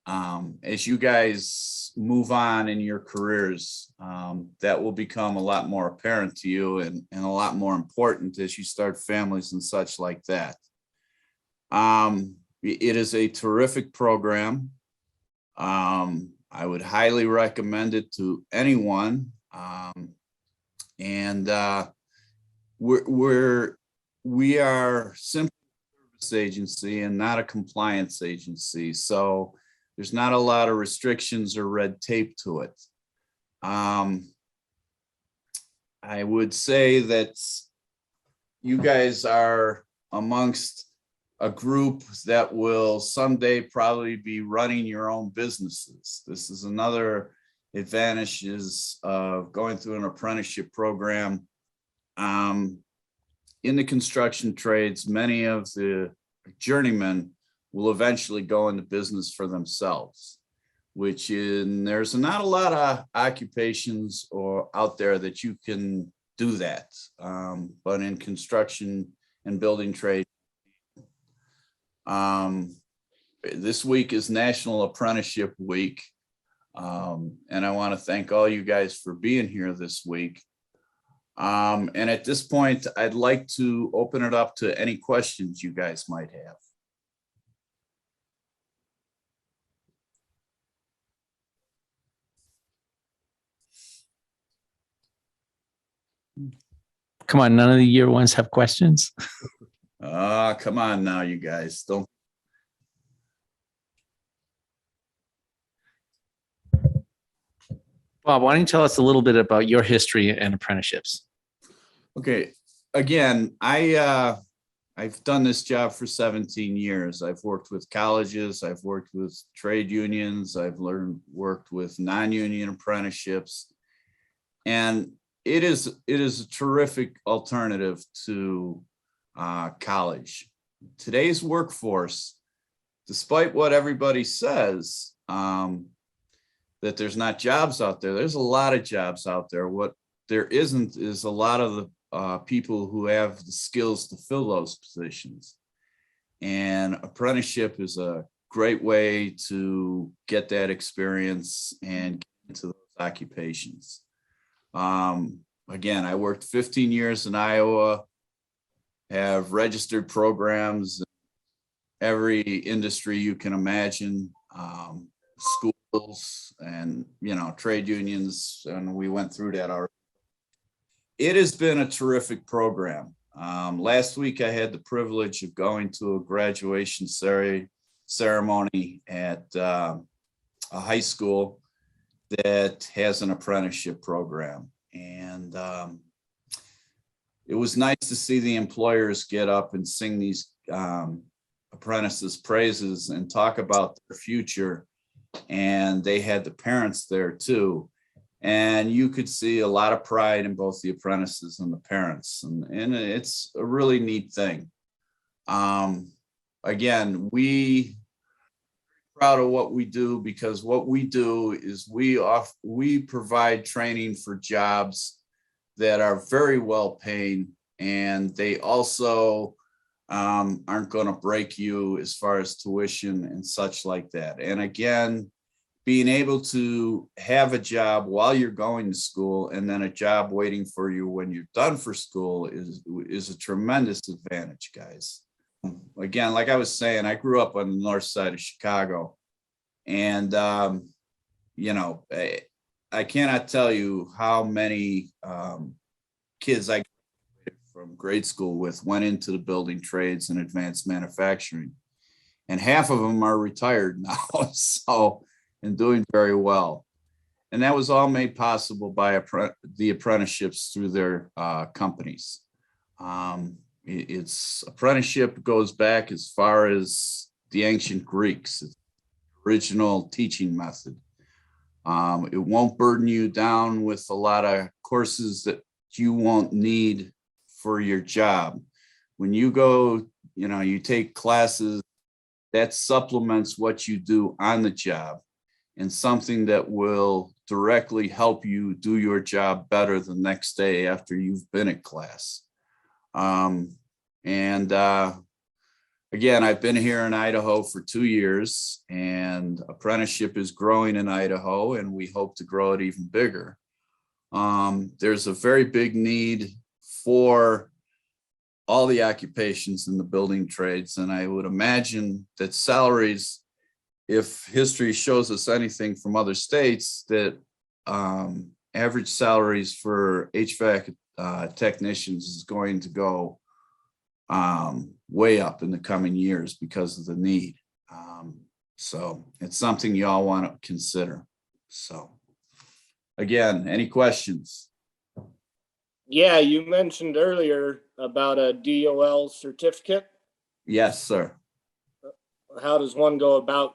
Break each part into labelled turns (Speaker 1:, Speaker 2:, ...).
Speaker 1: As you guys move on in your careers, that will become a lot more apparent to you and a lot more important as you start families and such like that. It is a terrific program. I would highly recommend it to anyone. We are simply a service agency and not a compliance agency. So there's not a lot of restrictions or red tape to it. I would say that you guys are amongst a group that will someday probably be running your own businesses. This is another advantages of going through an apprenticeship program. In the construction trades, many of the journeymen will eventually go into business for themselves, which there's not a lot of occupations or out there that you can do that. But in construction and building trade, this week is National Apprenticeship Week. And I want to thank all you guys for being here this week. And at this point, I'd like to open it up to any questions you guys might have.
Speaker 2: Come on, none of the year ones have questions.
Speaker 1: Come on now, you guys. Don't.
Speaker 2: Bob, why don't you tell us a little bit about your history and apprenticeships?
Speaker 1: Okay, again, I've done this job for 17 years. I've worked with colleges, I've worked with trade unions, I've worked with non-union apprenticeships, and it is a terrific alternative to college. Today's workforce, despite what everybody says, that there's not jobs out there, there's a lot of jobs out there. What there isn't is a lot of the people who have the skills to fill those positions. And apprenticeship is a great way to get that experience and get into those occupations. Again, I worked 15 years in Iowa, have registered programs in every industry you can imagine, schools and, trade unions, and we went through that already. It has been a terrific program. Last week, I had the privilege of going to a graduation ceremony at a high school that has an apprenticeship program. And it was nice to see the employers get up and sing these apprentices' praises and talk about their future. And they had the parents there too. And you could see a lot of pride in both the apprentices and the parents. And it's a really neat thing. Again, we are proud of what we do, because what we do is we provide training for jobs that are very well paying, and they also aren't going to break you as far as tuition and such like that. And again, being able to have a job while you're going to school and then a job waiting for you when you're done for school is a tremendous advantage, guys. Again, like I was saying, I grew up on the north side of Chicago, and I cannot tell you how many kids I from grade school with went into the building trades and advanced manufacturing, and half of them are retired now. So, and doing very well. And that was all made possible by the apprenticeships through their companies. Its apprenticeship goes back as far as the ancient Greeks, it's the original teaching method. It won't burden you down with a lot of courses that you won't need for your job. When you go, you take classes, that supplements what you do on the job, and something that will directly help you do your job better the next day after you've been at class. again, I've been here in Idaho for 2 years, and apprenticeship is growing in Idaho, and we hope to grow it even bigger. There's a very big need for all the occupations in the building trades, and I would imagine that salaries, if history shows us anything from other states, that average salaries for HVAC technicians is going to go way up in the coming years because of the need. So it's something you all want to consider. So again, any questions?
Speaker 3: Yeah, you mentioned earlier about a DOL certificate.
Speaker 1: Yes, sir.
Speaker 3: How does one go about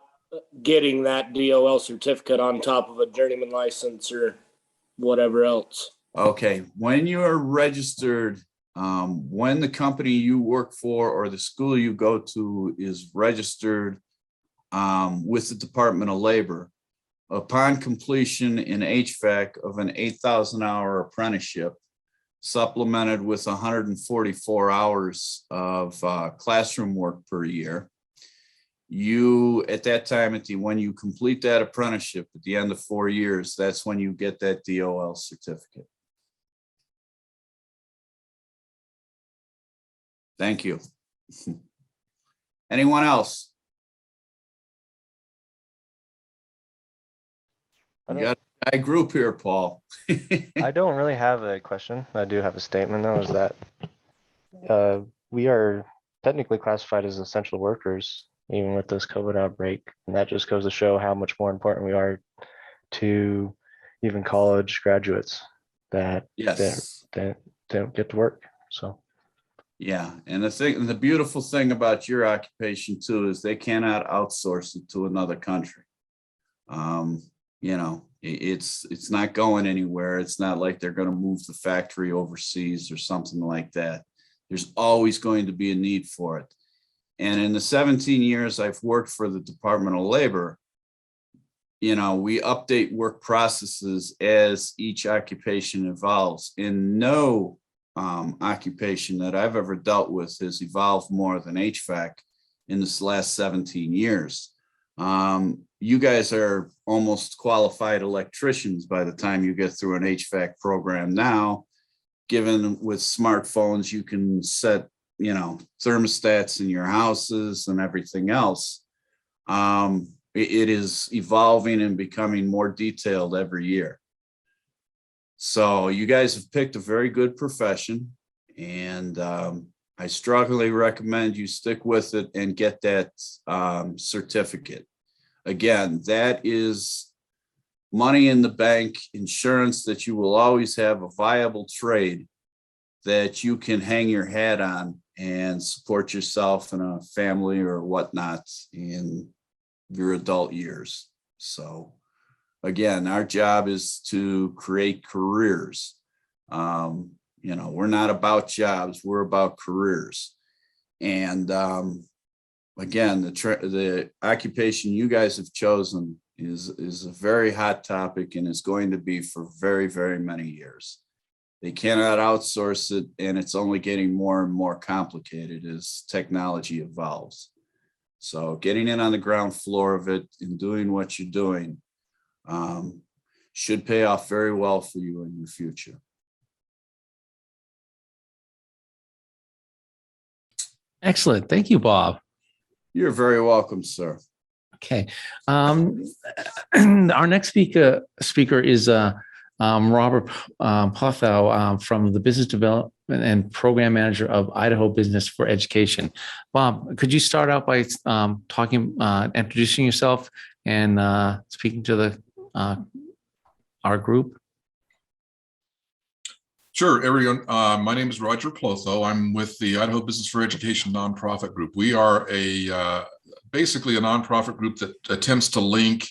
Speaker 3: getting that DOL certificate on top of a journeyman license or whatever else?
Speaker 1: Okay, when you are registered, when the company you work for or the school you go to is registered with the Department of Labor, upon completion in HVAC of an 8,000-hour apprenticeship, supplemented with 144 hours of classroom work per year, you, at that time, when you complete that apprenticeship at the end of 4 years, that's when you get that DOL certificate. Thank you. Anyone else? You got a group here, Paul.
Speaker 4: I don't really have a question. I do have a statement, though, is that we are technically classified as essential workers, even with this COVID outbreak. And that just goes to show how much more important we are to even college graduates that
Speaker 1: Yes.
Speaker 4: that don't get to work. So.
Speaker 1: Yeah, and the beautiful thing about your occupation too is they cannot outsource it to another country. You know, it's not going anywhere. It's not like they're going to move the factory overseas or something like that. There's always going to be a need for it. And in the 17 years I've worked for the Department of Labor, you know, we update work processes as each occupation evolves. In no occupation that I've ever dealt with has evolved more than HVAC in this last 17 years. You guys are almost qualified electricians by the time you get through an HVAC program now, given with smartphones, you can set, you know, thermostats in your houses and everything else. It is evolving and becoming more detailed every year. So you guys have picked a very good profession, and I strongly recommend you stick with it and get that certificate. Again, that is money in the bank, insurance that you will always have a viable trade that you can hang your hat on and support yourself and a family or whatnot in your adult years. So again, our job is to create careers. You know, we're not about jobs, we're about careers. And again, the occupation you guys have chosen is a very hot topic and is going to be for very, very many years. They cannot outsource it, and it's only getting more and more complicated as technology evolves. So getting in on the ground floor of it and doing what you're doing should pay off very well for you in your future.
Speaker 2: Excellent. Thank you, Bob.
Speaker 1: You're very welcome, sir.
Speaker 2: Okay. Our next speaker is Robert Pothow from the Business Development and Program Manager of Idaho Business for Education. Bob, could you start out by introducing yourself and speaking to our group?
Speaker 5: Sure, everyone. My name is Roger Plotho. I'm with the Idaho Business for Education nonprofit group. We are basically a nonprofit group that attempts to link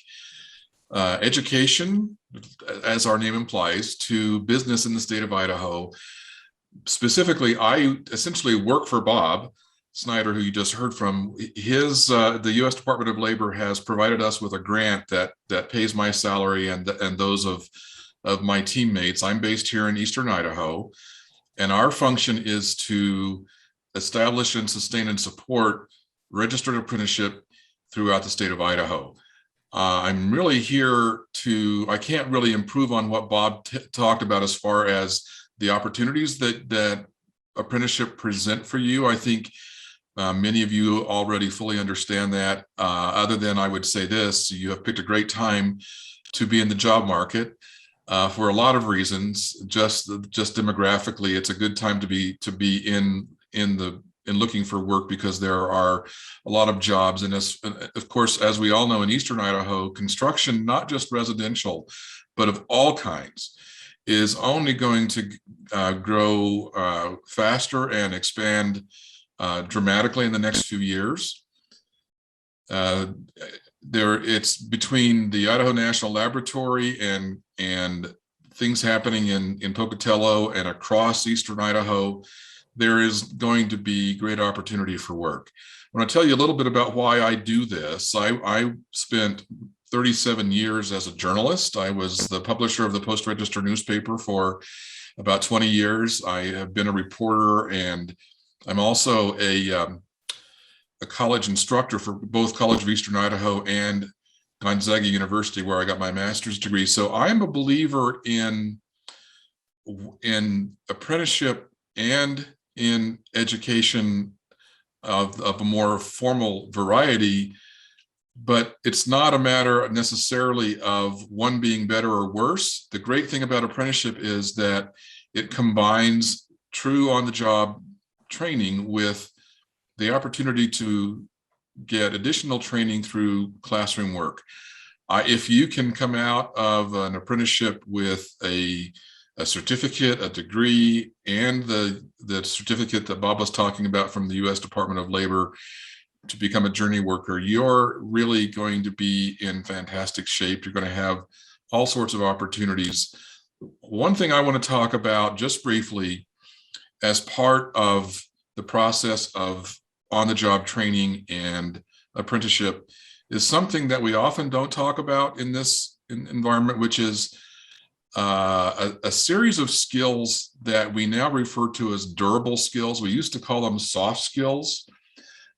Speaker 5: education, as our name implies, to business in the state of Idaho. Specifically, I essentially work for Bob Snyder, who you just heard from. The U.S. Department of Labor has provided us with a grant that pays my salary and those of my teammates. I'm based here in Eastern Idaho, and our function is to establish and sustain and support registered apprenticeship throughout the state of Idaho. I'm really here I can't really improve on what Bob talked about as far as the opportunities that apprenticeship present for you. I think many of you already fully understand that. Other than I would say this, you have picked a great time to be in the job market for a lot of reasons. Just demographically, it's a good time to be in looking for work, because there are a lot of jobs. And of course, as we all know, in Eastern Idaho, construction, not just residential, but of all kinds, is only going to grow faster and expand dramatically in the next few years. It's between the Idaho National Laboratory and things happening in Pocatello and across Eastern Idaho. There is going to be great opportunity for work. I want to tell you a little bit about why I do this. I spent 37 years as a journalist. I was the publisher of the Post-Register newspaper for about 20 years. I have been a reporter, and I'm also a college instructor for both College of Eastern Idaho and Gonzaga University, where I got my master's degree. So I'm a believer in apprenticeship and in education of a more formal variety, but it's not a matter necessarily of one being better or worse. The great thing about apprenticeship is that it combines true on-the-job training with the opportunity to get additional training through classroom work. If you can come out of an apprenticeship with a certificate, a degree, and the certificate that Bob was talking about from the U.S. Department of Labor to become a journey worker, you're really going to be in fantastic shape. You're going to have all sorts of opportunities. One thing I want to talk about just briefly as part of the process of on-the-job training and apprenticeship is something that we often don't talk about in this environment, which is a series of skills that we now refer to as durable skills. We used to call them soft skills.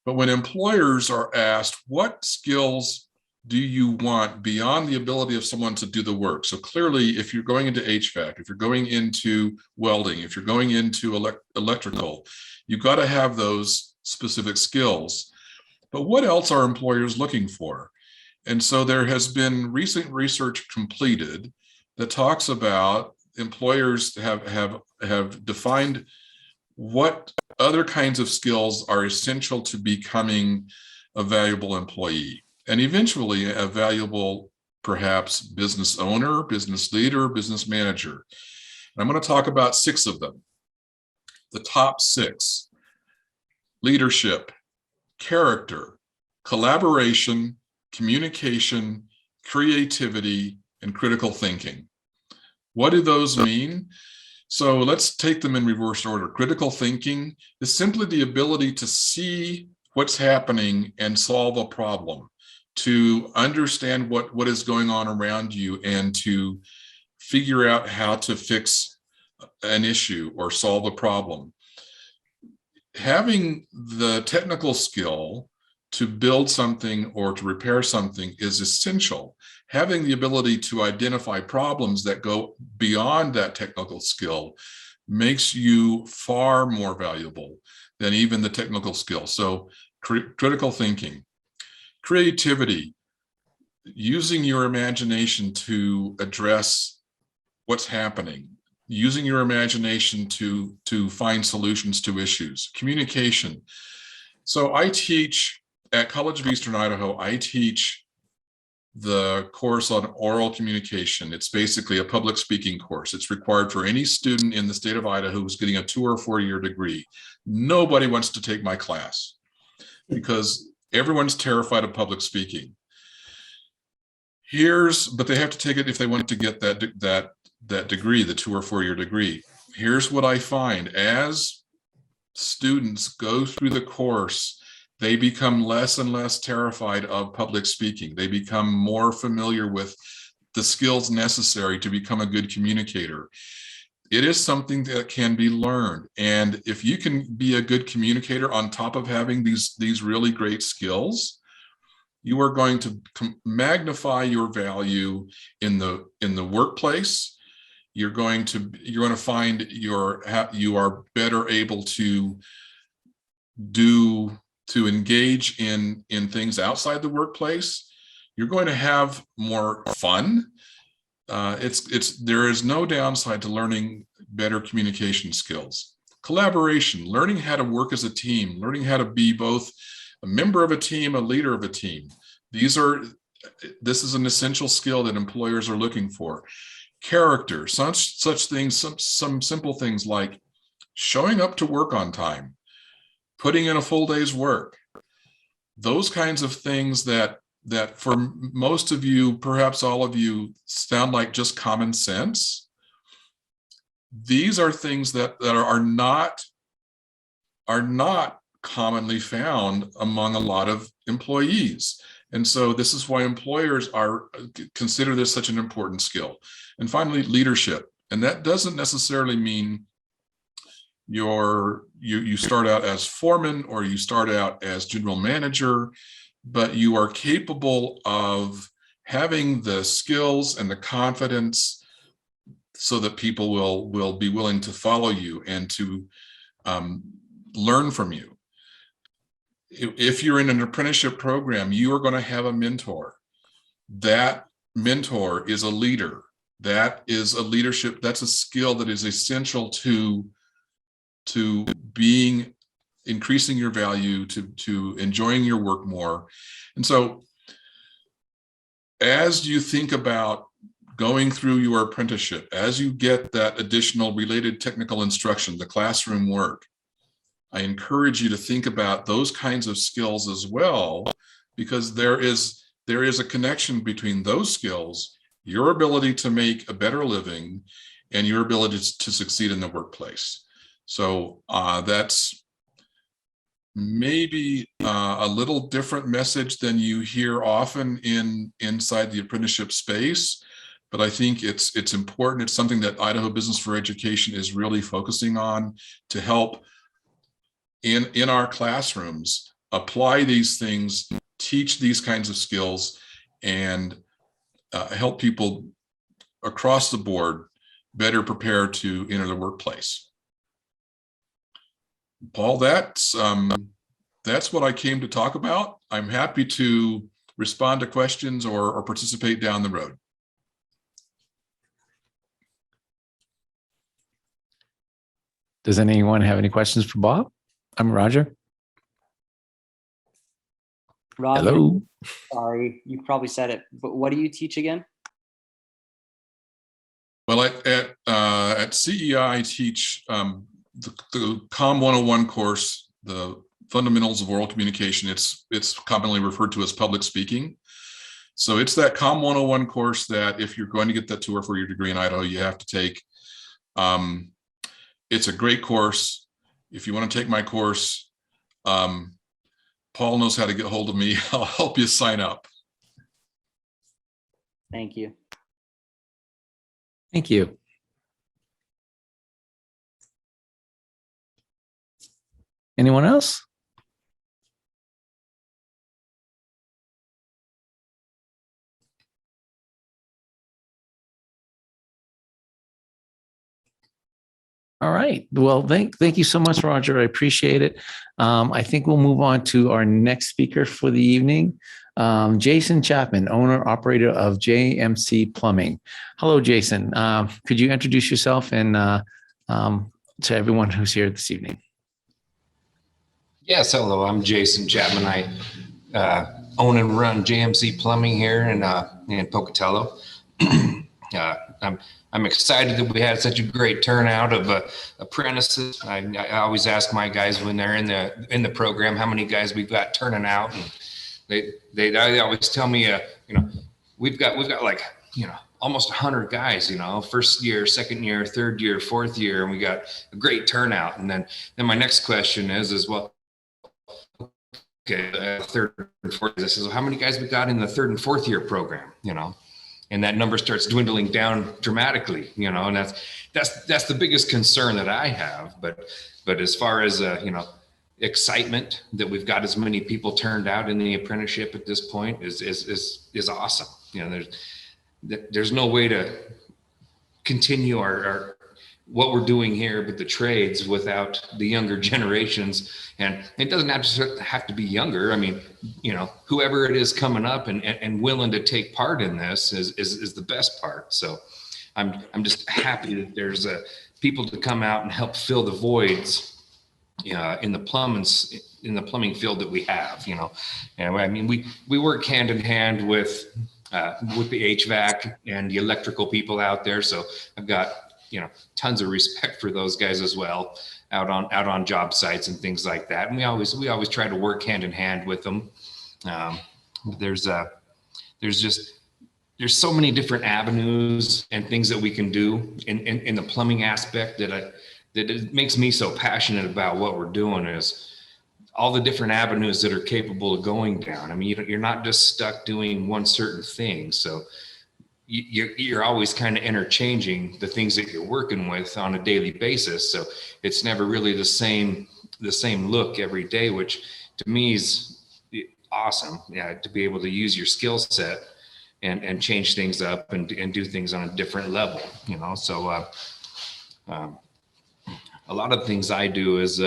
Speaker 5: But when employers are asked, what skills do you want beyond the ability of someone to do the work? So clearly, if you're going into HVAC, if you're going into welding, if you're going into electrical, you've got to have those specific skills. But what else are employers looking for? And so there has been recent research completed that talks about employers have defined what other kinds of skills are essential to becoming a valuable employee, and eventually a valuable, perhaps, business owner, business leader, business manager. And I'm going to talk about 6 of them. The top 6: leadership, character, collaboration, communication, creativity, and critical thinking. What do those mean? So let's take them in reverse order. Critical thinking is simply the ability to see what's happening and solve a problem, to understand what is going on around you and to figure out how to fix an issue or solve a problem. Having the technical skill to build something or to repair something is essential. Having the ability to identify problems that go beyond that technical skill makes you far more valuable than even the technical skill. So critical thinking. Creativity, using your imagination to address what's happening, using your imagination to find solutions to issues. Communication. So I teach at College of Eastern Idaho, I teach the course on oral communication. It's basically a public speaking course. It's required for any student in the state of Idaho who's getting a 2 or 4 year degree. Nobody wants to take my class because everyone's terrified of public speaking. But they have to take it if they want to get that degree, the 2 or 4 year degree. Here's what I find: as students go through the course, they become less and less terrified of public speaking. They become more familiar with the skills necessary to become a good communicator. it is something that can be learned. And if you can be a good communicator on top of having these really great skills, you are going to magnify your value in the workplace. You're going to find you are better able to engage in things outside the workplace. You're going to have more fun. There is no downside to learning better communication skills. Collaboration, learning how to work as a team, learning how to be both a member of a team, a leader of a team. This is an essential skill that employers are looking for. Character, such things, some simple things like showing up to work on time, putting in a full day's work. Those kinds of things that for most of you, perhaps all of you, sound like just common sense. These are things that are not commonly found among a lot of employees. And so this is why employers consider this such an important skill. And finally, leadership. And that doesn't necessarily mean you start out as foreman or you start out as general manager, but you are capable of having the skills and the confidence so that people will be willing to follow you and to learn from you. If you're in an apprenticeship program, you are going to have a mentor. That mentor is a leader. That is a leadership. That's a skill that is essential to increasing your value, to enjoying your work more. And so as you think about going through your apprenticeship, as you get that additional related technical instruction, the classroom work, I encourage you to think about those kinds of skills as well, because there is a connection between those skills, your ability to make a better living, and your ability to succeed in the workplace. So that's maybe a little different message than you hear often inside the apprenticeship space, but I think it's important. It's something that Idaho Business for Education is really focusing on to help in our classrooms apply these things, teach these kinds of skills, and help people across the board better prepare to enter the workplace. Paul, that's what I came to talk about. I'm happy to respond to questions or participate down the road.
Speaker 2: Does anyone have any questions for Bob? I'm Roger.
Speaker 6: Roger,
Speaker 2: Hello.
Speaker 6: sorry, you probably said it, but what do you teach again?
Speaker 5: Well, at CEI, I teach the COM 101 course, the Fundamentals of Oral Communication. It's commonly referred to as public speaking. So it's that COM 101 course that if you're going to get that tour for your degree in Idaho, you have to take. It's a great course. If you want to take my course, Paul knows how to get hold of me. I'll help you sign up.
Speaker 6: Thank you.
Speaker 2: Thank you. Anyone else? All right. Well, thank you so much, Roger. I appreciate it. I think we'll move on to our next speaker for the evening, Jason Chapman, owner operator of JMC Plumbing. Hello, Jason. Could you introduce yourself and to everyone who's here this evening?
Speaker 7: Yes, hello. I'm Jason Chapman. I own and run JMC Plumbing here in Pocatello. I'm excited that we had such a great turnout of apprentices. I always ask my guys when they're in the program how many guys we've got turning out, and they always tell me we've got like almost 100 guys, first year, second year, third year, fourth year, and we got a great turnout. And then my next question is well, okay, third and fourth. I says, well, how many guys we got in the third and fourth year program? and that number starts dwindling down dramatically, you know, and that's the biggest concern that I have. But as far as, you know, excitement that we've got as many people turned out in the apprenticeship at this point is awesome. You know, there's no way to continue our what we're doing here with the trades without the younger generations. And it doesn't have to be younger. I mean, you know, whoever it is coming up and willing to take part in this is the best part. So I'm just happy that there's people to come out and help fill the voids in the plumbing field that we have, you know. And I mean, we work hand in hand with the HVAC and the electrical people out there. So I've got, you know, tons of respect for those guys as well out on job sites and things like that. And we always try to work hand in hand with them. There's so many different avenues and things that we can do in the plumbing aspect that it makes me so passionate about what we're doing, is all the different avenues that are capable of going down. I mean, you're not just stuck doing one certain thing. So you're always kind of interchanging the things that you're working with on a daily basis. So it's never really the same look every day, which to me is awesome. Yeah, to be able to use your skill set and change things up and do things on a different level, you know. So a lot of things I do is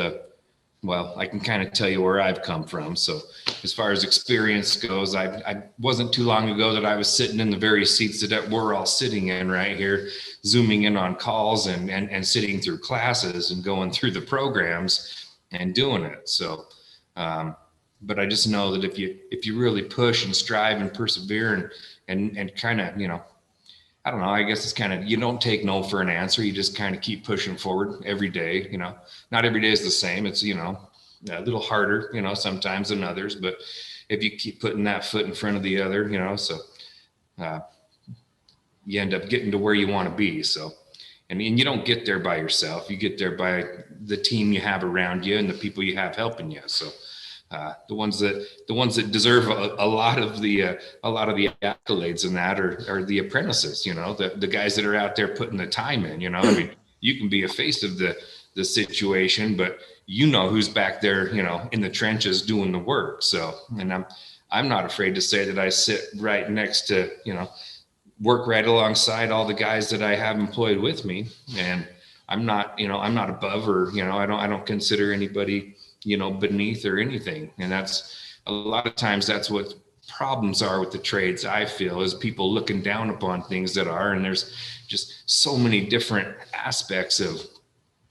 Speaker 7: well, I can kind of tell you where I've come from. So as far as experience goes, I wasn't too long ago that I was sitting in the very seats that we're all sitting in right here, zooming in on calls and sitting through classes and going through the programs and doing it. So, but I just know that if you really push and strive and persevere and kind of, you know, I don't know, I guess it's kind of, you don't take no for an answer. You just kind of keep pushing forward every day. You know, not every day is the same. It's, you know, a little harder, you know, sometimes than others, but if you keep putting that foot in front of the other, you know, so you end up getting to where you want to be. So, and you don't get there by yourself. You get there by the team you have around you and the people you have helping you. So the ones that deserve a lot of the accolades in that are the apprentices, you know, the guys that are out there putting the time in, you know. I mean, you can be a face of the situation, but you know who's back there, you know, in the trenches doing the work. So, and I'm not afraid to say that I sit right next to, you know, work right alongside all the guys that I have employed with me. And I'm not above, or, you know, I don't consider anybody, you know, beneath or anything. And that's a lot of times that's what problems are with the trades, I feel, is people looking down upon things that are, and there's just so many different aspects of,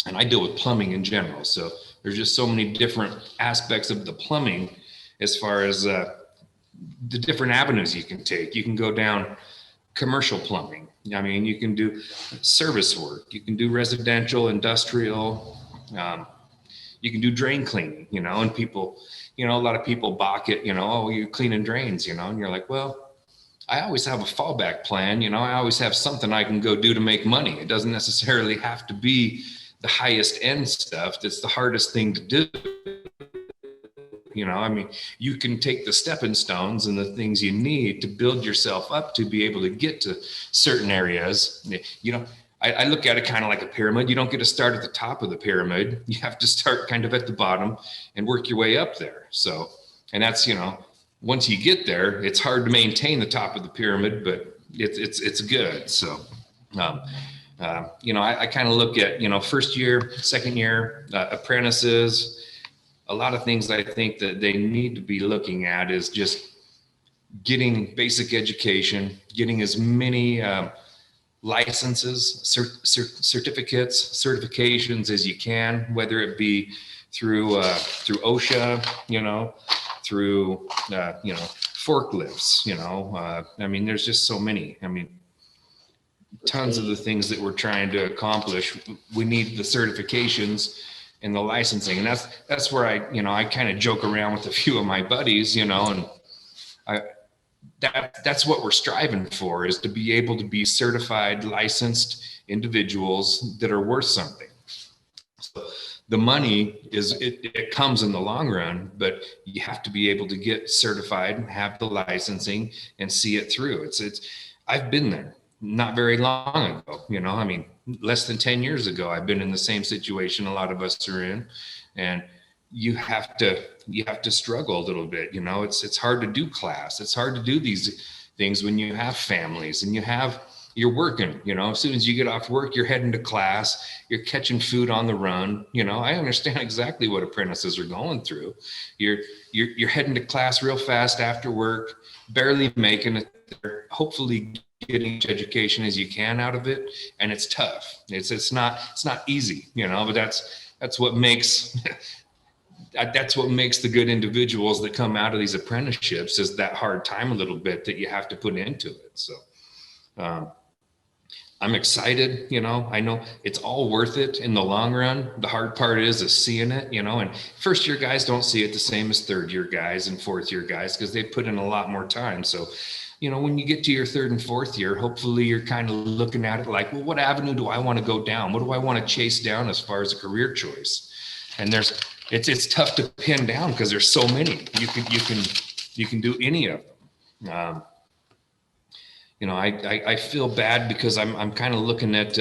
Speaker 7: and I deal with plumbing in general. So there's just so many different aspects of the plumbing as far as the different avenues you can take. You can go down commercial plumbing. I mean, you can do service work, you can do residential, industrial, you can do drain cleaning, you know, and people, you know, a lot of people balk it, you know, oh, you're cleaning drains, you know, and you're like, well, I always have a fallback plan. You know, I always have something I can go do to make money. It doesn't necessarily have to be the highest end stuff. That's the hardest thing to do. You know, I mean, you can take the stepping stones and the things you need to build yourself up to be able to get to certain areas. You know, I look at it kind of like a pyramid. You don't get to start at the top of the pyramid. You have to start kind of at the bottom and work your way up there. So, and that's, you know, once you get there, it's hard to maintain the top of the pyramid, but it's good. So, you know, I kind of look at, you know, first year, second year, apprentices, a lot of things I think that they need to be looking at is just getting basic education, getting as many licenses, certificates, certifications as you can, whether it be through OSHA, you know, through you know, forklifts, you know. I mean, there's just so many. I mean, tons of the things that we're trying to accomplish, we need the certifications and the licensing, and that's where I kind of joke around with a few of my buddies, you know, and that's what we're striving for, is to be able to be certified, licensed individuals that are worth something. So the money it comes in the long run, but you have to be able to get certified and have the licensing and see it through. I've been there not very long ago, I mean, less than 10 years ago, I've been in the same situation a lot of us are in. And you have to struggle a little bit, it's hard to do class. It's hard to do these things when you have families and you're working, as soon as you get off work, you're heading to class, you're catching food on the run. I understand exactly what apprentices are going through. You're heading to class real fast after work, barely making it there, hopefully getting as much education as you can out of it. And it's tough. It's not easy, but that's what makes the good individuals that come out of these apprenticeships, is that hard time a little bit that you have to put into it. So I'm excited, I know it's all worth it in the long run. The hard part is seeing it, and first year guys don't see it the same as third year guys and fourth year guys, because they put in a lot more time. So, when you get to your third and fourth year, hopefully you're kind of looking at it like, well, what avenue do I want to go down? What do I want to chase down as far as a career choice? And it's tough to pin down because there's so many. You can do any of them. I feel bad because I'm kind of looking at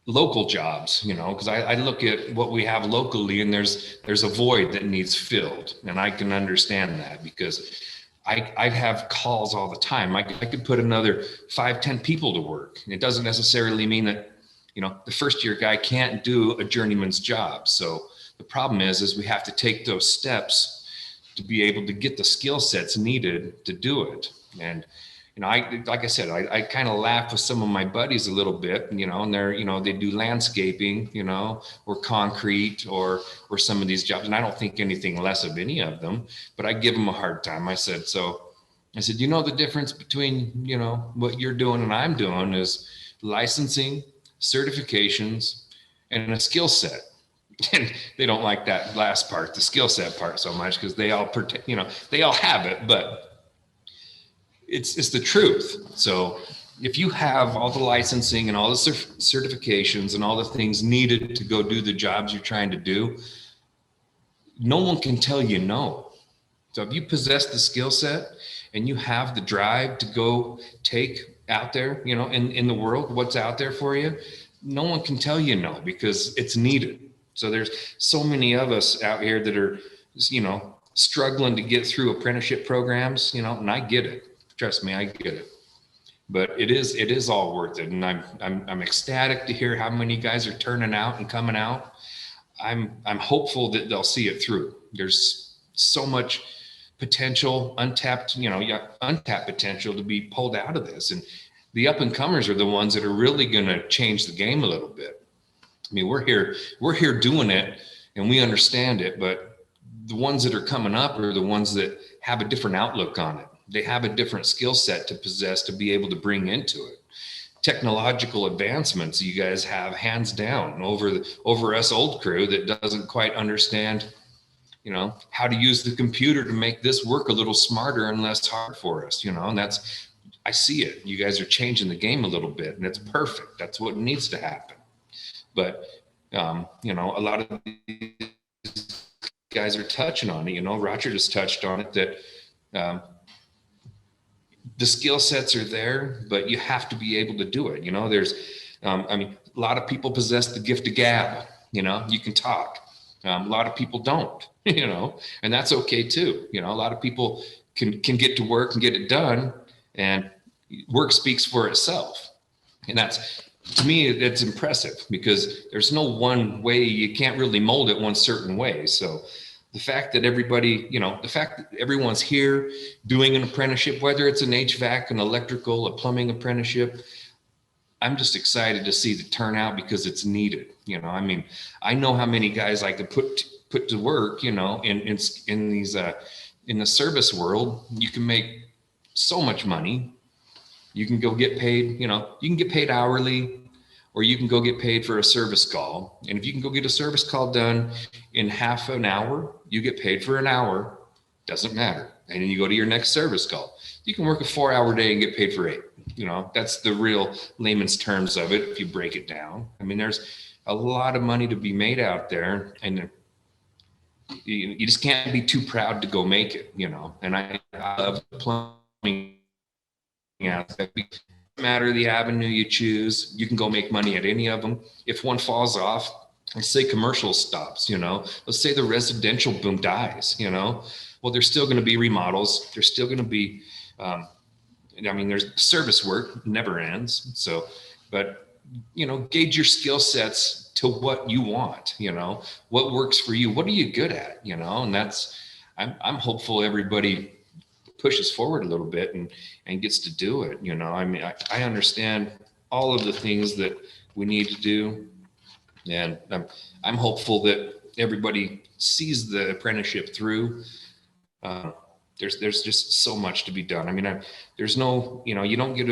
Speaker 7: local jobs, because I look at what we have locally, and there's a void that needs filled, and I can understand that because I have calls all the time. I could put another 5-10 people to work. It doesn't necessarily mean that the first year guy can't do a journeyman's job. So the problem is we have to take those steps to be able to get the skill sets needed to do it. And, like I said, I kind of laugh with some of my buddies a little bit, and they're, they do landscaping, or concrete or some of these jobs. And I don't think anything less of any of them, but I give them a hard time. I said, the difference between, what you're doing and I'm doing is licensing, certifications, and a skill set. And they don't like that last part, the skill set part, so much, because they all they all have it, but it's the truth. So if you have all the licensing and all the certifications and all the things needed to go do the jobs you're trying to do, no one can tell you no. So if you possess the skill set and you have the drive to go take out there, in the world, what's out there for you, no one can tell you no, because it's needed. So there's so many of us out here that are, struggling to get through apprenticeship programs, and I get it. Trust me, I get it. But it is all worth it. And I'm ecstatic to hear how many guys are turning out and coming out. I'm hopeful that they'll see it through. There's so much potential, untapped potential to be pulled out of this. And the up and comers are the ones that are really going to change the game a little bit. I mean, we're here doing it and we understand it, but the ones that are coming up are the ones that have a different outlook on it. They have a different skill set to possess, to be able to bring into it. Technological advancements you guys have hands down over us old crew that doesn't quite understand, how to use the computer to make this work a little smarter and less hard for us, and I see it. You guys are changing the game a little bit, and it's perfect. That's what needs to happen. But, a lot of these guys are touching on it. Roger just touched on it, that the skill sets are there, but you have to be able to do it. There's, a lot of people possess the gift of gab. You can talk. A lot of people don't, and that's okay too. A lot of people can get to work and get it done, and work speaks for itself. And that's, to me, it's impressive, because there's no one way. You can't really mold it one certain way. So the fact that everybody, the fact that everyone's here doing an apprenticeship, whether it's an HVAC, an electrical, a plumbing apprenticeship, I'm just excited to see the turnout, because it's needed. I know how many guys I could put to work, in these, in the service world. You can make so much money. You can go get paid, you can get paid hourly, or you can go get paid for a service call. And if you can go get a service call done in half an hour, you get paid for an hour, doesn't matter. And then you go to your next service call. You can work a 4-hour day and get paid for 8. That's the real layman's terms of it, if you break it down. There's a lot of money to be made out there, and you just can't be too proud to go make it, and I love plumbing aspect. It doesn't matter the avenue you choose, you can go make money at any of them. If one falls off, let's say commercial stops, let's say the residential boom dies, well, there's still going to be remodels. There's still going to be, there's service work never ends. So, but, gauge your skill sets to what you want, what works for you. What are you good at, and I'm hopeful everybody pushes forward a little bit and gets to do it. I understand all of the things that we need to do. And I'm hopeful that everybody sees the apprenticeship through. There's just so much to be done. There's no, you don't get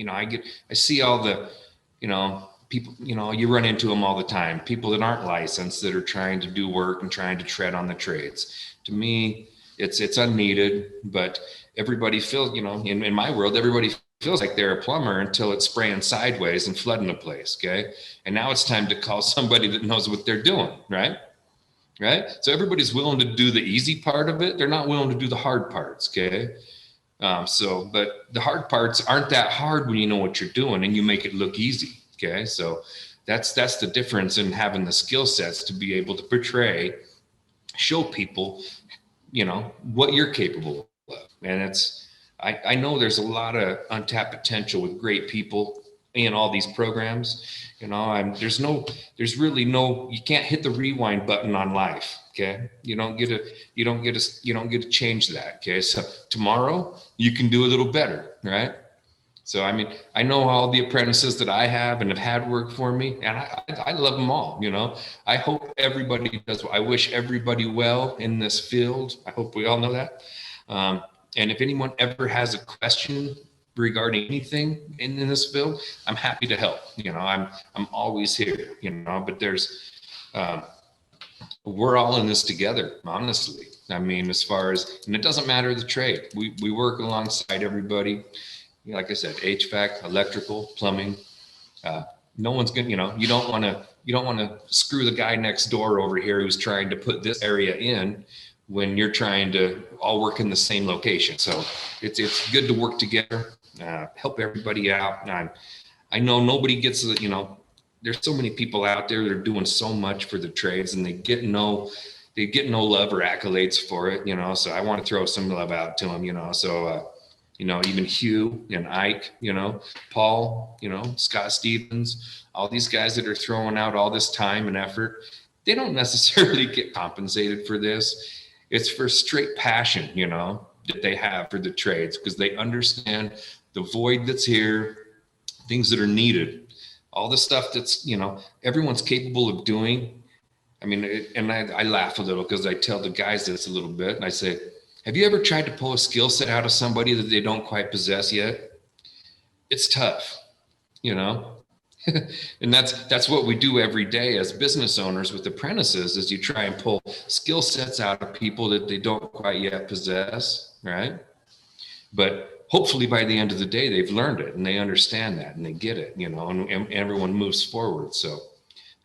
Speaker 7: I see all the, people, you run into them all the time. People that aren't licensed that are trying to do work and trying to tread on the trades. To me, it's unneeded, but everybody feels, in my world, everybody feels like they're a plumber until it's spraying sideways and flooding the place. Okay. And now it's time to call somebody that knows what they're doing. Right. So everybody's willing to do the easy part of it. They're not willing to do the hard parts. Okay. But the hard parts aren't that hard when you know what you're doing and you make it look easy. Okay. So that's the difference in having the skill sets to be able to portray, show people, what you're capable of. And I know there's a lot of untapped potential with great people in all these programs. There's really no, you can't hit the rewind button on life. Okay. You don't get to change that. Okay. So tomorrow you can do a little better. Right. So, I know all the apprentices that I have and have had work for me, and I love them all. I hope everybody does. I wish everybody well in this field. I hope we all know that. And if anyone ever has a question regarding anything in this field, I'm happy to help. I'm always here, but we're all in this together, honestly. As far as, and it doesn't matter the trade. We work alongside everybody. Like I said, HVAC, electrical, plumbing. No one's gonna, you don't want to screw the guy next door over here who's trying to put this area in when you're trying to all work in the same location. So it's good to work together, help everybody out. I know nobody gets, there's so many people out there that are doing so much for the trades and they get no love or accolades for it, so I want to throw some love out to them, even Hugh and Ike, Paul, Scott Stevens, all these guys that are throwing out all this time and effort, they don't necessarily get compensated for this. It's for straight passion, that they have for the trades because they understand the void that's here, things that are needed, all the stuff that's, everyone's capable of doing. I laugh a little because I tell the guys this a little bit and I say, have you ever tried to pull a skill set out of somebody that they don't quite possess yet? It's tough, and that's what we do every day as business owners with apprentices is you try and pull skill sets out of people that they don't quite yet possess, right? But hopefully by the end of the day, they've learned it and they understand that and they get it, and everyone moves forward. So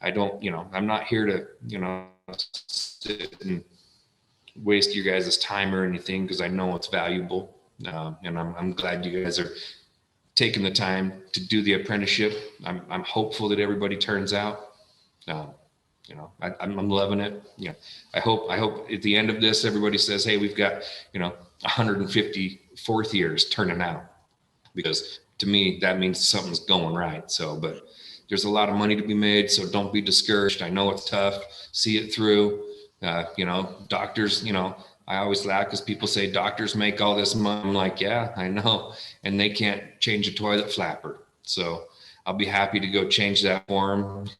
Speaker 7: I'm not here to, sit and waste you guys' time or anything because I know it's valuable, and I'm glad you guys are taking the time to do the apprenticeship. I'm hopeful that everybody turns out. I'm loving it. I hope at the end of this everybody says, hey, we've got 150 fourth years turning out, because to me that means something's going right. So, but there's a lot of money to be made, so don't be discouraged. I know it's tough. See it through. Doctors, I always laugh because people say doctors make all this money. I'm like, yeah, I know. And they can't change a toilet flapper. So I'll be happy to go change that for them,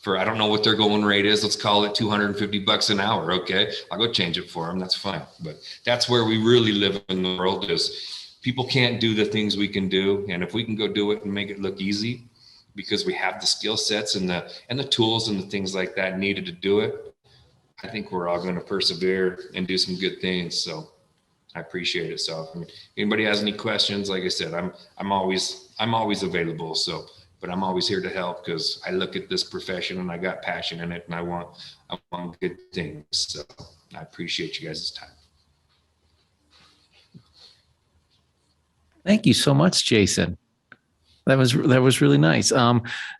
Speaker 7: for, I don't know what their going rate is. Let's call it $250 an hour. Okay. I'll go change it for them. That's fine. But that's where we really live in the world is people can't do the things we can do. And if we can go do it and make it look easy because we have the skill sets and the tools and the things like that needed to do it, I think we're all going to persevere and do some good things. So I appreciate it. So if anybody has any questions, like I said, I'm always available. So, but I'm always here to help because I look at this profession and I got passion in it and I want good things. So I appreciate you guys' time.
Speaker 2: Thank you so much, Jason. That was really nice.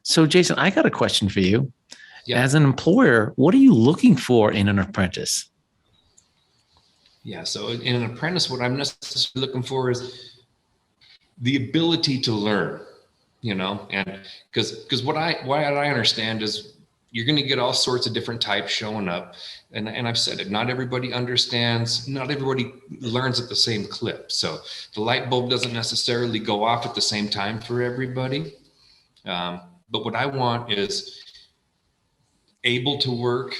Speaker 2: So Jason, I got a question for you.
Speaker 7: Yeah.
Speaker 2: As an employer, what are you looking for in an apprentice?
Speaker 7: Yeah. So in an apprentice, what I'm necessarily looking for is the ability to learn, and because what I understand is you're going to get all sorts of different types showing up. And I've said it, not everybody understands, not everybody learns at the same clip. So the light bulb doesn't necessarily go off at the same time for everybody. But what I want is able to work.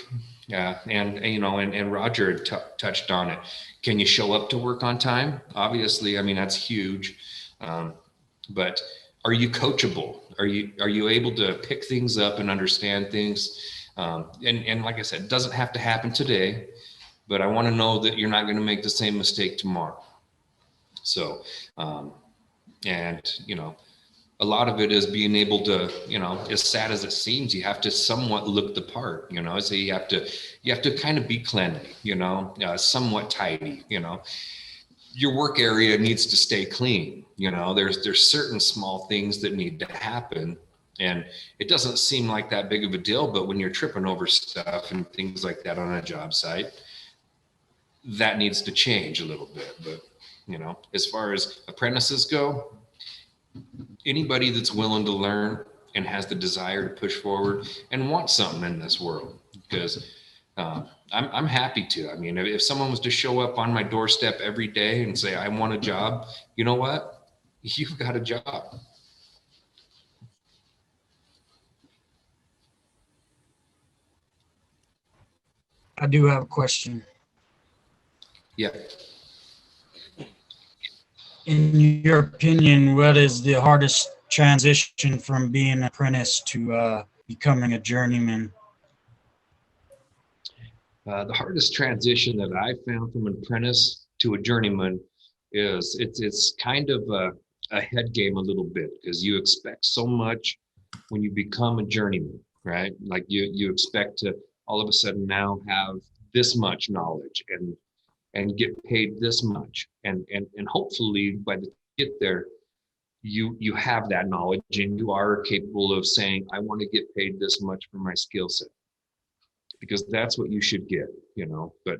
Speaker 7: Yeah. And Roger touched on it. Can you show up to work on time? Obviously, I mean, that's huge. But are you coachable? Are you able to pick things up and understand things? And like I said, it doesn't have to happen today, but I want to know that you're not going to make the same mistake tomorrow. So, a lot of it is being able to, as sad as it seems, you have to somewhat look the part, so you have to kind of be cleanly, somewhat tidy, your work area needs to stay clean. There's certain small things that need to happen, and it doesn't seem like that big of a deal, but when you're tripping over stuff and things like that on a job site, that needs to change a little bit. But as far as apprentices go, anybody that's willing to learn and has the desire to push forward and want something in this world, because I'm happy to. I mean, if someone was to show up on my doorstep every day and say, I want a job, you know what? You've got a job.
Speaker 8: I do have a question.
Speaker 7: Yeah.
Speaker 8: In your opinion, what is the hardest transition from being an apprentice to becoming a journeyman?
Speaker 7: The hardest transition that I found from an apprentice to a journeyman is it's kind of a head game a little bit, because you expect so much when you become a journeyman, right? Like you expect to all of a sudden now have this much knowledge and get paid this much, and hopefully by the time you get there, you have that knowledge and you are capable of saying, I want to get paid this much for my skill set, because that's what you should get, but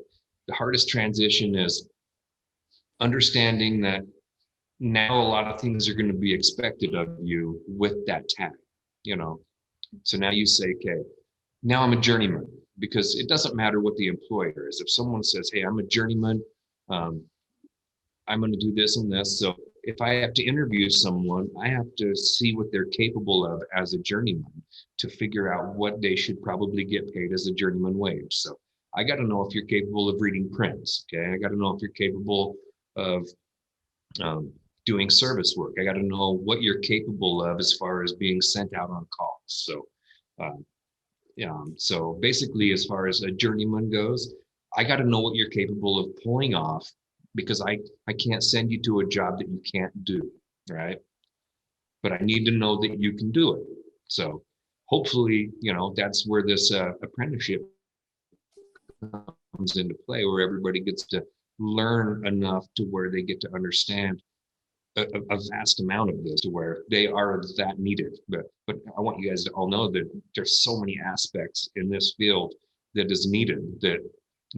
Speaker 7: the hardest transition is understanding that now a lot of things are going to be expected of you with that tag, so now you say, okay, now I'm a journeyman, because it doesn't matter what the employer is. If someone says, hey, I'm a journeyman, I'm going to do this and this. So if I have to interview someone, I have to see what they're capable of as a journeyman to figure out what they should probably get paid as a journeyman wage. So I got to know if you're capable of reading prints. Okay. I got to know if you're capable of doing service work. I got to know what you're capable of as far as being sent out on calls. So, so basically, as far as a journeyman goes, I got to know what you're capable of pulling off, because I can't send you to a job that you can't do, right? But I need to know that you can do it. So hopefully, that's where this apprenticeship comes into play, where everybody gets to learn enough to where they get to understand a vast amount of this, to where they are that needed. But I want you guys to all know that there's so many aspects in this field that is needed, that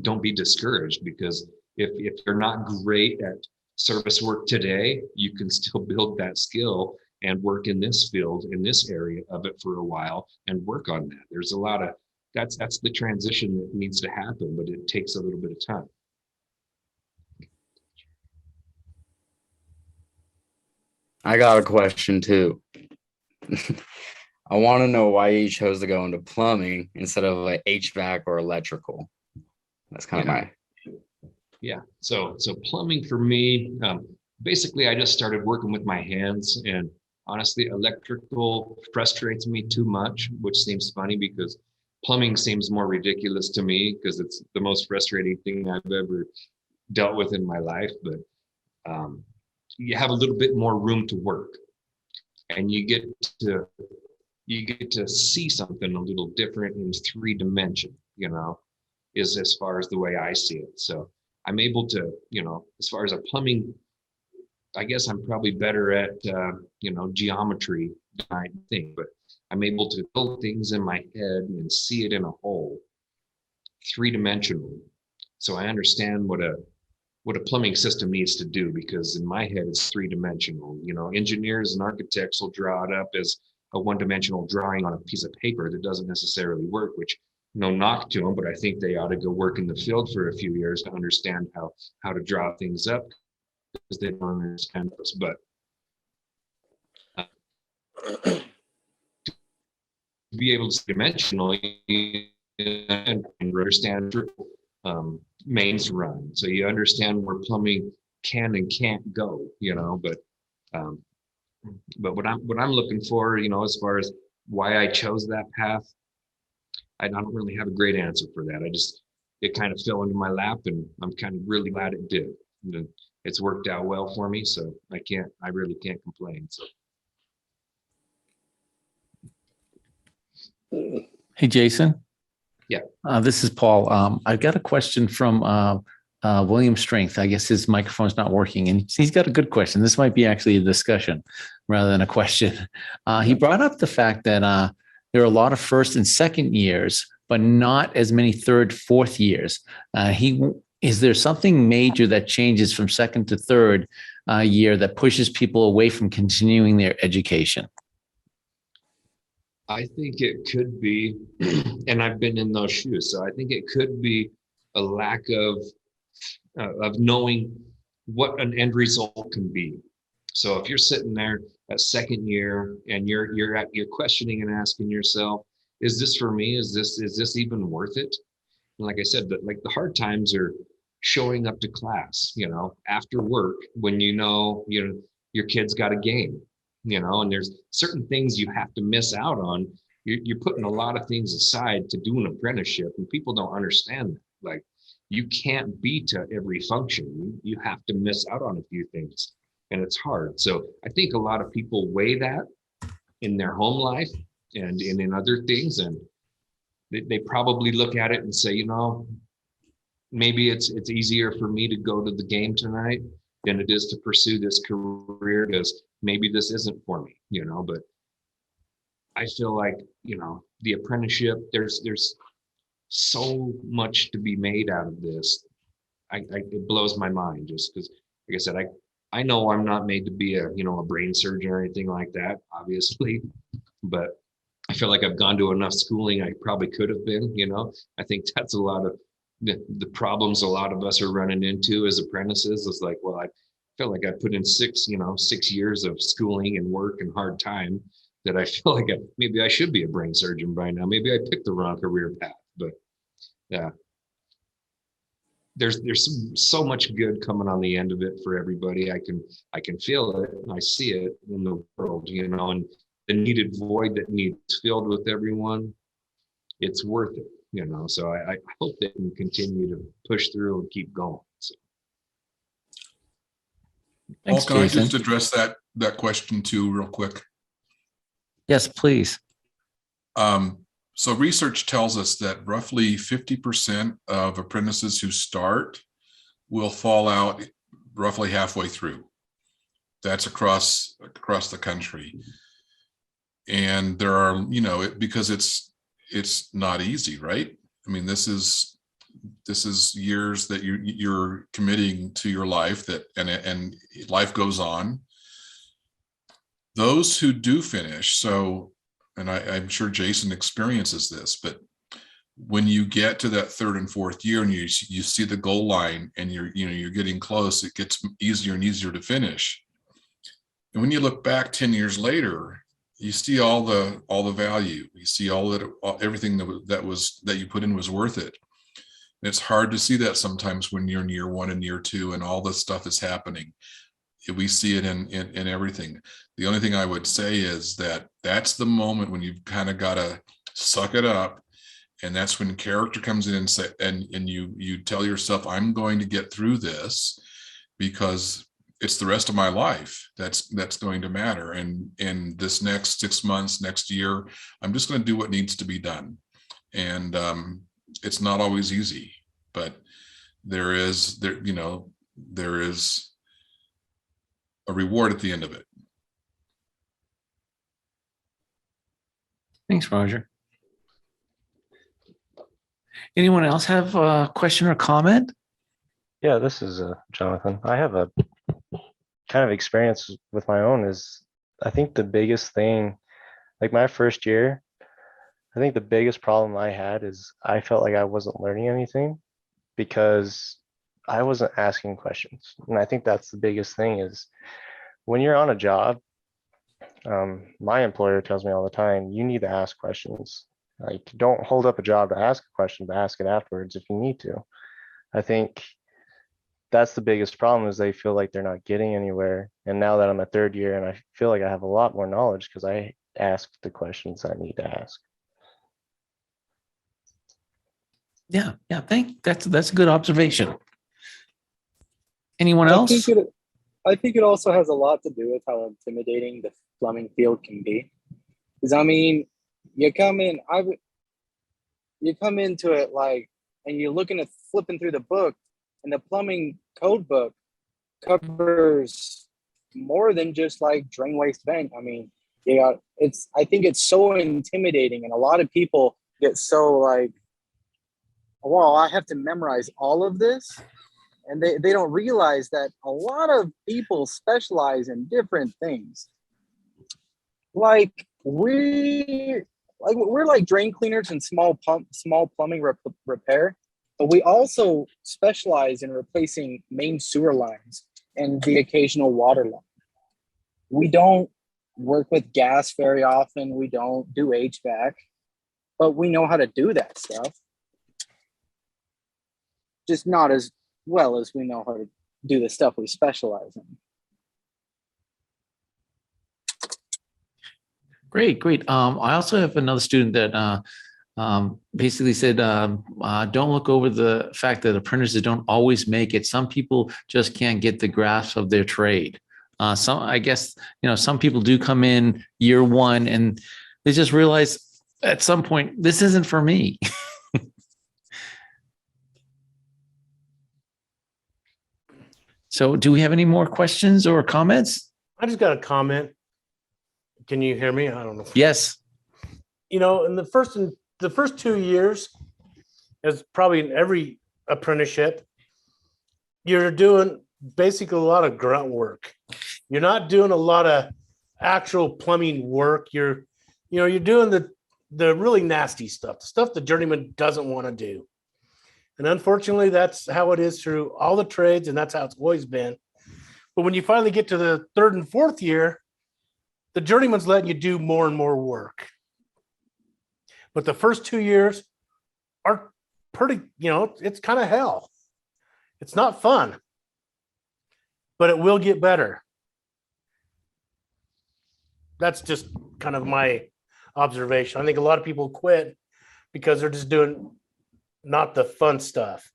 Speaker 7: don't be discouraged, because if you're not great at service work today, you can still build that skill and work in this field, in this area of it for a while, and work on that. There's a lot of, that's the transition that needs to happen, but it takes a little bit of time.
Speaker 9: I got a question too. I want to know why you chose to go into plumbing instead of like HVAC or electrical. That's kind of my.
Speaker 7: Yeah. So plumbing for me, basically I just started working with my hands, and honestly, electrical frustrates me too much, which seems funny because plumbing seems more ridiculous to me because it's the most frustrating thing I've ever dealt with in my life. But you have a little bit more room to work, and you get to see something a little different in 3 dimension, is as far as the way I see it. So I'm able to, as far as a plumbing I guess I'm probably better at, geometry than I think, but I'm able to build things in my head and see it in a whole, 3-dimensional. So I understand what a plumbing system needs to do, because in my head it's 3-dimensional. Engineers and architects will draw it up as a 1-dimensional drawing on a piece of paper that doesn't necessarily work, which no knock to them, but I think they ought to go work in the field for a few years to understand how to draw things up, because they don't understand us. But to be able to see dimensionally and understand mains run, so you understand where plumbing can and can't go, but what I'm looking for, as far as why I chose that path, I don't really have a great answer for that. It kind of fell into my lap, and I'm kind of really glad it did. And it's worked out well for me, so I really can't complain. So.
Speaker 2: Hey, Jason.
Speaker 7: Yeah.
Speaker 2: This is Paul. I've got a question from William Strength. I guess his microphone's not working, and he's got a good question. This might be actually a discussion rather than a question. He brought up the fact that there are a lot of first and second years, but not as many third, fourth years. Is there something major that changes from second to third year that pushes people away from continuing their education?
Speaker 7: I think it could be, and I've been in those shoes, so I think it could be a lack of knowing what an end result can be. So if you're sitting there at second year and you're questioning and asking yourself, is this for me? Is this even worth it? And like I said, the hard times are showing up to class, after work, when your kid's got a game, and there's certain things you have to miss out on. You're putting a lot of things aside to do an apprenticeship, and people don't understand that. Like, you can't be to every function. You have to miss out on a few things, and it's hard. So I think a lot of people weigh that in their home life and in other things, and they probably look at it and say, maybe it's easier for me to go to the game tonight than it is to pursue this career, because maybe this isn't for me, but I feel like, the apprenticeship, there's so much to be made out of this. It blows my mind, just because, like I said, I know I'm not made to be a brain surgeon or anything like that, obviously, but I feel like I've gone to enough schooling I probably could have been. I think that's a lot of the problems a lot of us are running into as apprentices. Is like, well, I feel like I put in 6 years of schooling and work and hard time, that I feel like maybe I should be a brain surgeon by now. Maybe I picked the wrong career path, but yeah, there's so much good coming on the end of it for everybody. I can feel it, and I see it in the world, and the needed void that needs filled with everyone. It's worth it, so I hope they can continue to push through and keep going. So.
Speaker 2: Thanks,
Speaker 5: Paul, can
Speaker 2: Jason.
Speaker 5: I just address that question too real quick?
Speaker 2: Yes, please.
Speaker 5: So research tells us that roughly 50% of apprentices who start will fall out roughly halfway through. That's across the country. And there are, because it's not easy, right? I mean, this is years that you're committing to your life, and life goes on. Those who do finish, and I'm sure Jason experiences this, but when you get to that third and fourth year and you see the goal line and you're getting close, it gets easier and easier to finish. And when you look back 10 years later, you see all the value. You see everything that you put in was worth it. And it's hard to see that sometimes when you're in year 1 and year 2 and all this stuff is happening. We see it in everything. The only thing I would say is that's the moment when you've kind of got to suck it up, and that's when character comes in and you tell yourself, I'm going to get through this, because it's the rest of my life that's going to matter. And this next 6 months, next year, I'm just going to do what needs to be done. And it's not always easy, but there is a reward at the end of it.
Speaker 2: Thanks, Roger. Anyone else have a question or comment?
Speaker 4: Yeah, this is Jonathan. I have a kind of experience with my own is I think the biggest thing, like my first year, I think the biggest problem I had is I felt like I wasn't learning anything because I wasn't asking questions. And I think that's the biggest thing is when you're on a job, my employer tells me all the time, you need to ask questions. Like, don't hold up a job to ask a question, but ask it afterwards if you need to. I think that's the biggest problem is they feel like they're not getting anywhere. And now that I'm a third year and I feel like I have a lot more knowledge because I ask the questions I need to ask.
Speaker 2: Yeah, that's a good observation. Anyone else?
Speaker 10: I think it also has a lot to do with how intimidating the plumbing field can be. Because I mean, you come into it like, and you're looking at flipping through the book, and the plumbing code book covers more than just like drain, waste, vent. I mean, yeah, I think it's so intimidating, and a lot of people get so like, well, I have to memorize all of this. And they don't realize that a lot of people specialize in different things. Like we're like drain cleaners and small plumbing repair, but we also specialize in replacing main sewer lines and the occasional water line. We don't work with gas very often. We don't do HVAC, but we know how to do that stuff. Just not as well as we know how to do the stuff we specialize in.
Speaker 2: Great. I also have another student that basically said, don't look over the fact that apprentices don't always make it. Some people just can't get the grasp of their trade. I guess, some people do come in year one and they just realize at some point, this isn't for me. So do we have any more questions or comments?
Speaker 11: I just got a comment. Can you hear me? I don't know.
Speaker 2: Yes.
Speaker 11: In the first 2 years, as probably in every apprenticeship, you're doing basically a lot of grunt work. You're not doing a lot of actual plumbing work. You're doing the really nasty stuff, the stuff the journeyman doesn't want to do. And unfortunately, that's how it is through all the trades, and that's how it's always been. But when you finally get to the third and fourth year, the journeyman's letting you do more and more work. But the first 2 years are pretty, it's kind of hell. It's not fun, but it will get better. That's just kind of my observation. I think a lot of people quit because they're just doing not the fun stuff.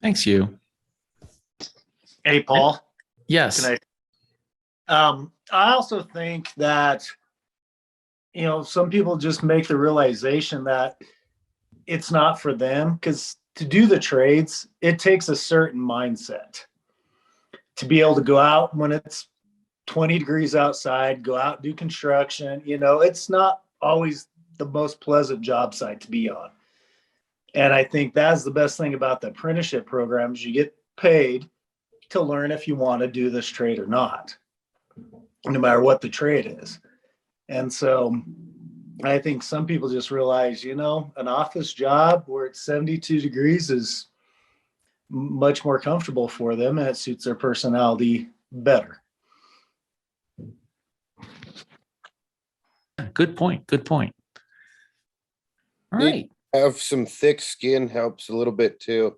Speaker 2: Thanks, you.
Speaker 12: Hey, Paul.
Speaker 2: Yes.
Speaker 12: I also think that, some people just make the realization that it's not for them, because to do the trades, it takes a certain mindset to be able to go out when it's 20 degrees outside, go out, do construction. It's not always the most pleasant job site to be on. And I think that's the best thing about the apprenticeship program is you get paid to learn if you want to do this trade or not, no matter what the trade is. And so I think some people just realize, an office job where it's 72 degrees is much more comfortable for them and it suits their personality better.
Speaker 2: Good point. All right.
Speaker 13: Have some thick skin helps a little bit too.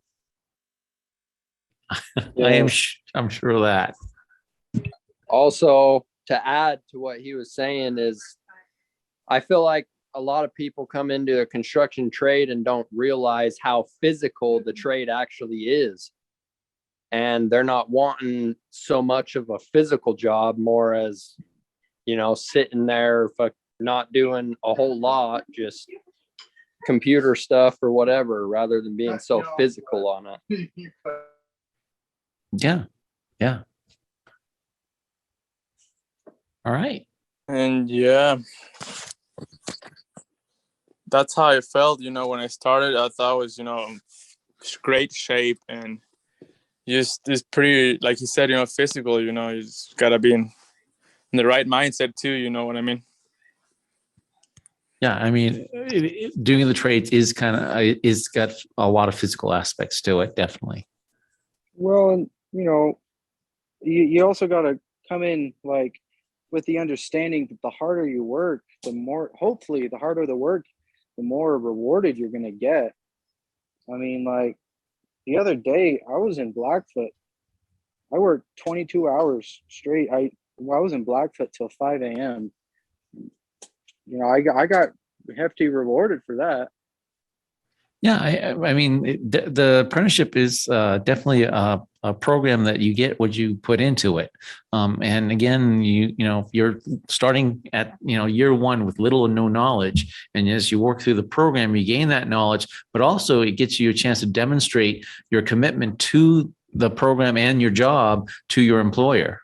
Speaker 2: I'm sure of that.
Speaker 14: Also, to add to what he was saying is, I feel like a lot of people come into a construction trade and don't realize how physical the trade actually is. And they're not wanting so much of a physical job, more as, sitting there, not doing a whole lot, just computer stuff or whatever, rather than being so physical on it.
Speaker 2: Yeah. All right.
Speaker 15: And yeah, that's how I felt, when I started. I thought I was, great shape and just it's pretty, like you said, physical, you just gotta be in the right mindset too, you know what I mean?
Speaker 2: Yeah, I mean, doing the trades is is got a lot of physical aspects to it, definitely.
Speaker 10: Well, and you also got to come in like with the understanding that the harder you work, the more, hopefully, the harder the work, the more rewarded you're going to get. I mean, like the other day, I was in Blackfoot. I worked 22 hours straight. I was in Blackfoot till 5 a.m. I got hefty rewarded for that.
Speaker 2: Yeah, I mean, the apprenticeship is definitely a program that you get what you put into it. And again, you're starting at year one with little or no knowledge, and as you work through the program, you gain that knowledge. But also, it gets you a chance to demonstrate your commitment to the program and your job to your employer.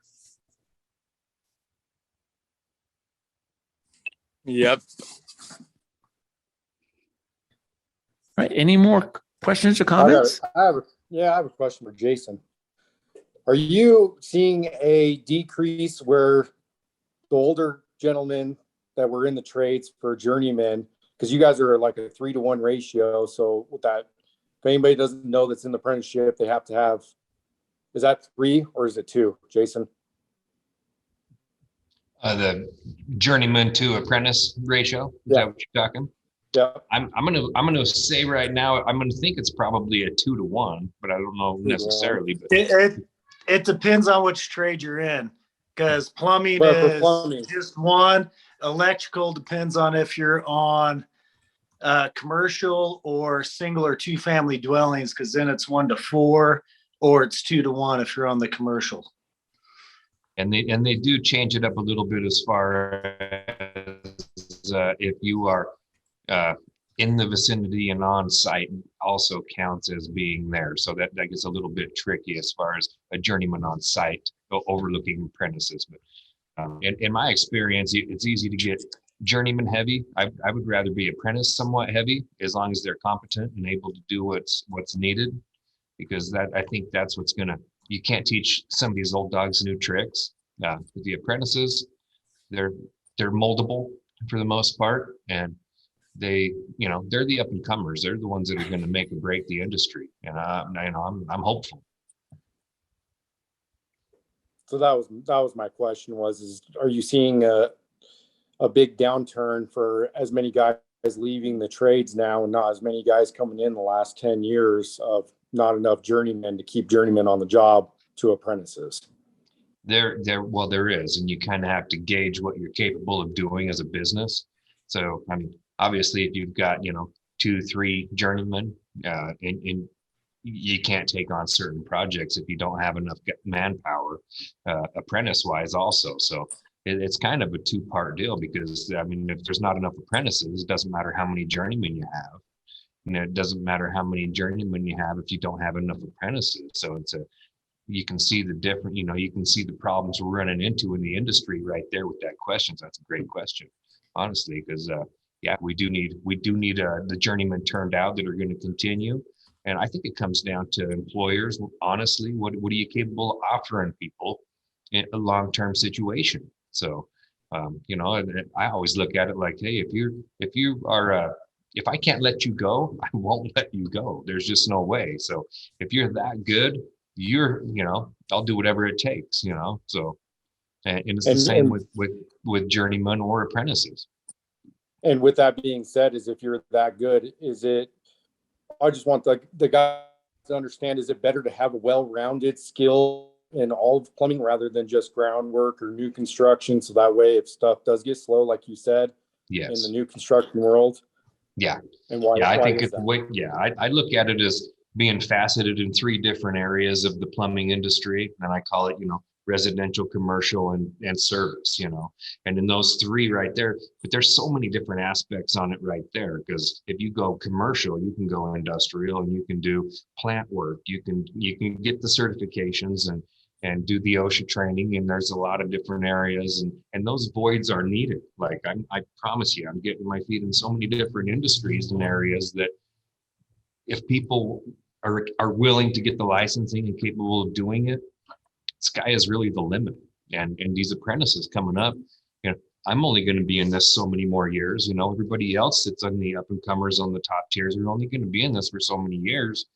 Speaker 15: Yep.
Speaker 2: All right. Any more questions or comments?
Speaker 16: I have a question for Jason. Are you seeing a decrease where the older gentlemen that were in the trades for journeymen, because you guys are like a 3-to-1 ratio. So with that, if anybody doesn't know that's in the apprenticeship, they have to have, is that 3 or is it 2, Jason?
Speaker 7: The journeyman to apprentice ratio. Is that what you're talking?
Speaker 16: Yeah.
Speaker 7: I'm gonna say right now, I'm gonna think it's probably a 2-to-1, but I don't know necessarily. But
Speaker 12: it depends on which trade you're in, because plumbing is just 1. Electrical depends on if you're on commercial or single or 2 family dwellings, because then it's 1-to-4, or it's 2-to-1 if you're on the commercial.
Speaker 7: And they do change it up a little bit as far as if you are in the vicinity and on site also counts as being there. So that gets a little bit tricky as far as a journeyman on site overlooking apprentices. But in my experience, it's easy to get journeyman heavy. I would rather be apprentice somewhat heavy, as long as they're competent and able to do what's needed, because I think that's what's you can't teach some of these old dogs new tricks. With the apprentices, they're moldable for the most part, and they're the up and comers. They're the ones that are going to make or break the industry, and I'm hopeful.
Speaker 16: So that was my question are you seeing a big downturn for as many guys leaving the trades now, and not as many guys coming in the last 10 years of not enough journeymen to keep journeymen on the job to apprentices?
Speaker 7: There is, and you kind of have to gauge what you're capable of doing as a business. So, I mean, obviously, if you've got 2-3 journeymen, and you can't take on certain projects if you don't have enough manpower, apprentice-wise also. So it's kind of a 2-part deal, because I mean, if there's not enough apprentices, it doesn't matter how many journeymen you have. It doesn't matter how many journeymen you have if you don't have enough apprentices. So you can see the different, you can see the problems we're running into in the industry right there with that question. So that's a great question, honestly, because we do need the journeymen turned out that are going to continue. And I think it comes down to employers, honestly, what are you capable of offering people in a long-term situation? So, and I always look at it like, hey, if I can't let you go, I won't let you go. There's just no way. So if you're that good, I'll do whatever it takes, so, and it's the same with journeymen or apprentices.
Speaker 16: And with that being said, if you're that good, I just want the guy to understand, is it better to have a well-rounded skill in all of plumbing rather than just groundwork or new construction? So that way, if stuff does get slow, like you said,
Speaker 7: yes,
Speaker 16: in the new construction world.
Speaker 7: Yeah.
Speaker 16: And why?
Speaker 7: Yeah, I think
Speaker 16: it's
Speaker 7: the way, I look at it as being faceted in 3 different areas of the plumbing industry. And I call it, residential, commercial, and service, and in those 3 right there, but there's so many different aspects on it right there. Because if you go commercial, you can go industrial, and you can do plant work. You can get the certifications, and and do the OSHA training. And there's a lot of different areas, and those voids are needed. Like I promise you, I'm getting my feet in so many different industries and areas that if people are willing to get the licensing and capable of doing it, sky is really the limit. And these apprentices coming up, you know, I'm only going to be in this so many more years. You know, everybody else that's on the up and comers on the top tiers are only going to be in this for so many years.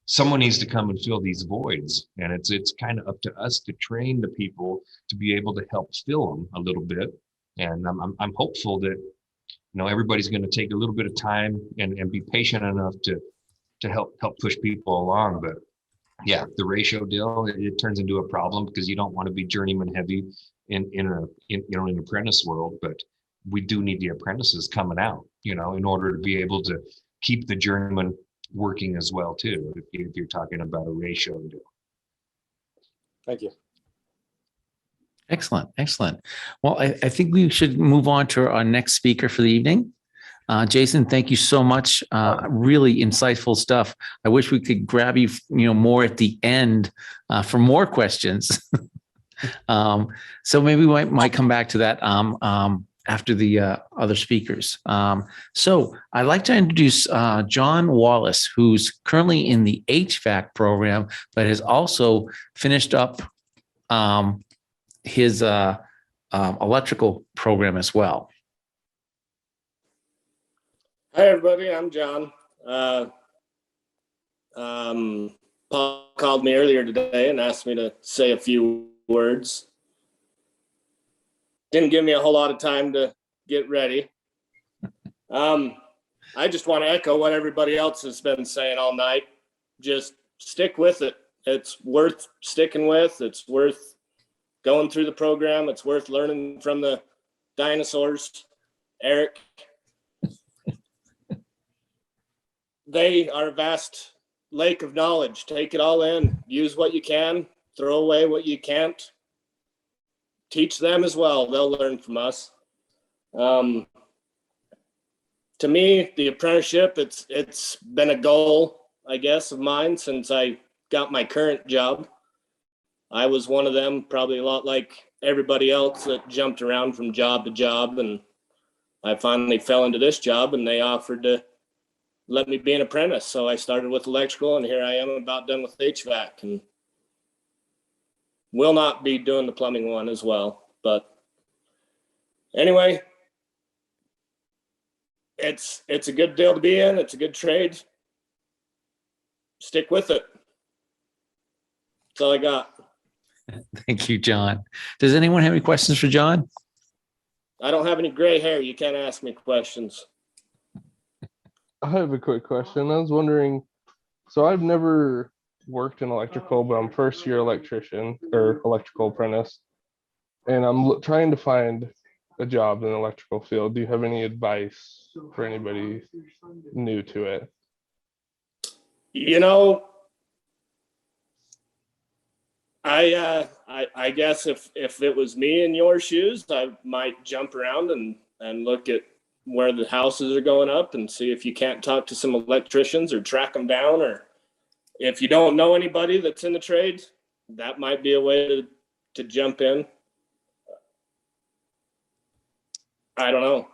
Speaker 7: Someone needs to come and fill these voids, and it's kind of up to us to train the people to be able to help fill them a little bit. And I'm hopeful that, you know, everybody's going to take a little bit of time and be patient enough to help push people along. But yeah, the ratio deal, it turns into a problem because you don't want to be journeyman heavy in an apprentice world. But we do need the apprentices coming out, you know, in order to be able to keep the journeyman working as well too, if you're talking about a ratio deal.
Speaker 16: Thank you.
Speaker 2: Excellent, excellent. Well, I think we should move on to our next speaker for the evening. Jason, thank you so much. Really insightful stuff. I wish we could grab you, more at the end for more questions. So maybe we might come back to that after the other speakers. So I'd like to introduce John Wallace, who's currently in the HVAC program, but has also finished up his electrical program as well.
Speaker 3: Hi, everybody. I'm John. Paul called me earlier today and asked me to say a few words. Didn't give me a whole lot of time to get ready. I just want to echo what everybody else has been saying all night. Just stick with it. It's worth sticking with. It's worth going through the program. It's worth learning from the dinosaurs. Eric. They are a vast lake of knowledge. Take it all in. Use what you can. Throw away what you can't. Teach them as well. They'll learn from us. To me, the apprenticeship, it's been a goal, I guess, of mine since I got my current job. I was one of them, probably a lot like everybody else that jumped around from job to job. And I finally fell into this job, and they offered to let me be an apprentice. So I started with electrical, and here I am about done with HVAC, and will not be doing the plumbing one as well. But anyway, it's a good deal to be in. It's a good trade. Stick with it. That's all I got.
Speaker 2: Thank you, John. Does anyone have any questions for John?
Speaker 3: I don't have any gray hair. You can't ask me questions.
Speaker 17: I have a quick question. I was wondering, so I've never worked in electrical, but I'm first year electrician or electrical apprentice, and I'm trying to find a job in the electrical field. Do you have any advice for anybody new to it?
Speaker 3: I guess if it was me in your shoes, I might jump around and look at where the houses are going up and see if you can't talk to some electricians or track them down, or if you don't know anybody that's in the trade, that might be a way to jump in. I don't know.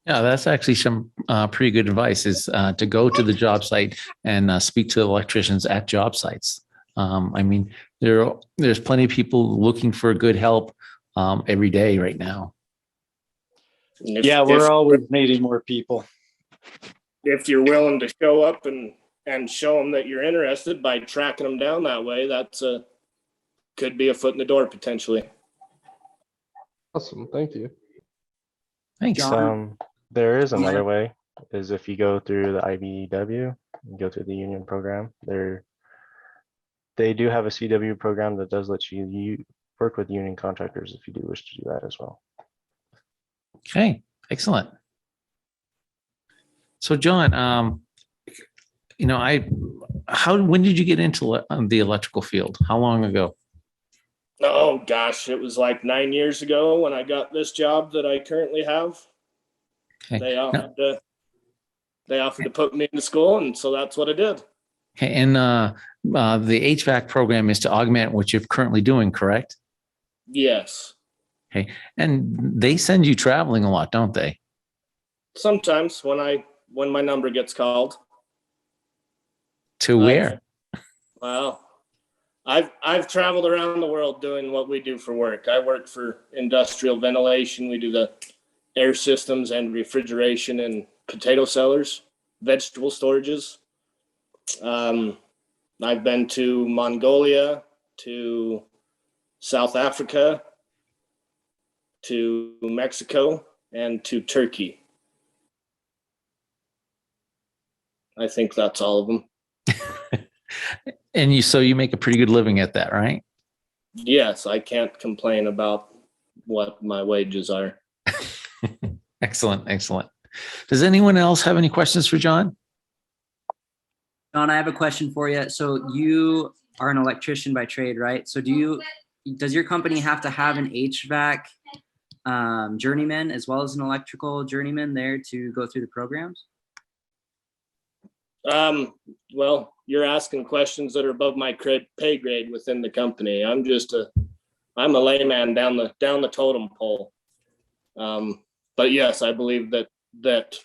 Speaker 2: Yeah, that's actually some pretty good advice, is to go to the job site and speak to electricians at job sites. I mean, there's plenty of people looking for good help every day right now.
Speaker 10: Yeah, we're always needing more people.
Speaker 3: If you're willing to show up and show them that you're interested by tracking them down that way, that's could be a foot in the door potentially.
Speaker 17: Awesome, thank you.
Speaker 2: Thanks.
Speaker 4: There is another way, is if you go through the IBEW, and go through the union program. They do have a CW program that does let you work with union contractors if you do wish to do that as well.
Speaker 2: Okay, excellent. So John, when did you get into the electrical field? How long ago?
Speaker 3: Oh gosh, it was like 9 years ago when I got this job that I currently have. Okay. They offered to put me into school, and so that's what I did.
Speaker 2: Okay, and the HVAC program is to augment what you're currently doing, correct?
Speaker 3: Yes.
Speaker 2: Okay, and they send you traveling a lot, don't they?
Speaker 3: Sometimes when my number gets called.
Speaker 2: To where?
Speaker 3: Well, I've traveled around the world doing what we do for work. I work for industrial ventilation. We do the air systems and refrigeration and potato cellars, vegetable storages. I've been to Mongolia, to South Africa, to Mexico, and to Turkey. I think that's all of them.
Speaker 2: And so you make a pretty good living at that, right?
Speaker 3: Yes, I can't complain about what my wages are.
Speaker 2: Excellent, excellent. Does anyone else have any questions for John?
Speaker 6: John, I have a question for you. So you are an electrician by trade, right? So does your company have to have an HVAC journeyman as well as an electrical journeyman there to go through the programs?
Speaker 3: Well, you're asking questions that are above my pay grade within the company. I'm a layman down the totem pole. But yes, I believe that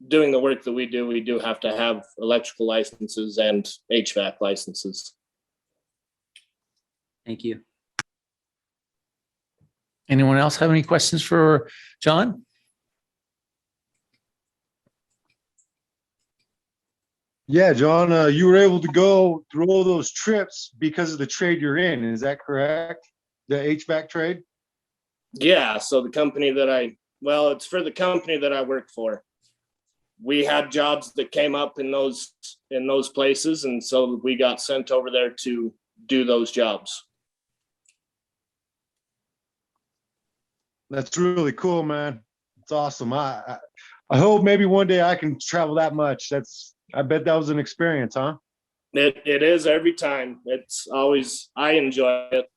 Speaker 3: doing the work that we do have to have electrical licenses and HVAC licenses.
Speaker 6: Thank you.
Speaker 2: Anyone else have any questions for John?
Speaker 18: Yeah, John, you were able to go through all those trips because of the trade you're in. Is that correct? The HVAC trade?
Speaker 3: Yeah. So the company it's for the company that I work for. We had jobs that came up in those places. And so we got sent over there to do those jobs.
Speaker 18: That's really cool, man. It's awesome. I hope maybe one day I can travel that much. I bet that was an experience, huh?
Speaker 3: It is every time. It's always, I enjoy it.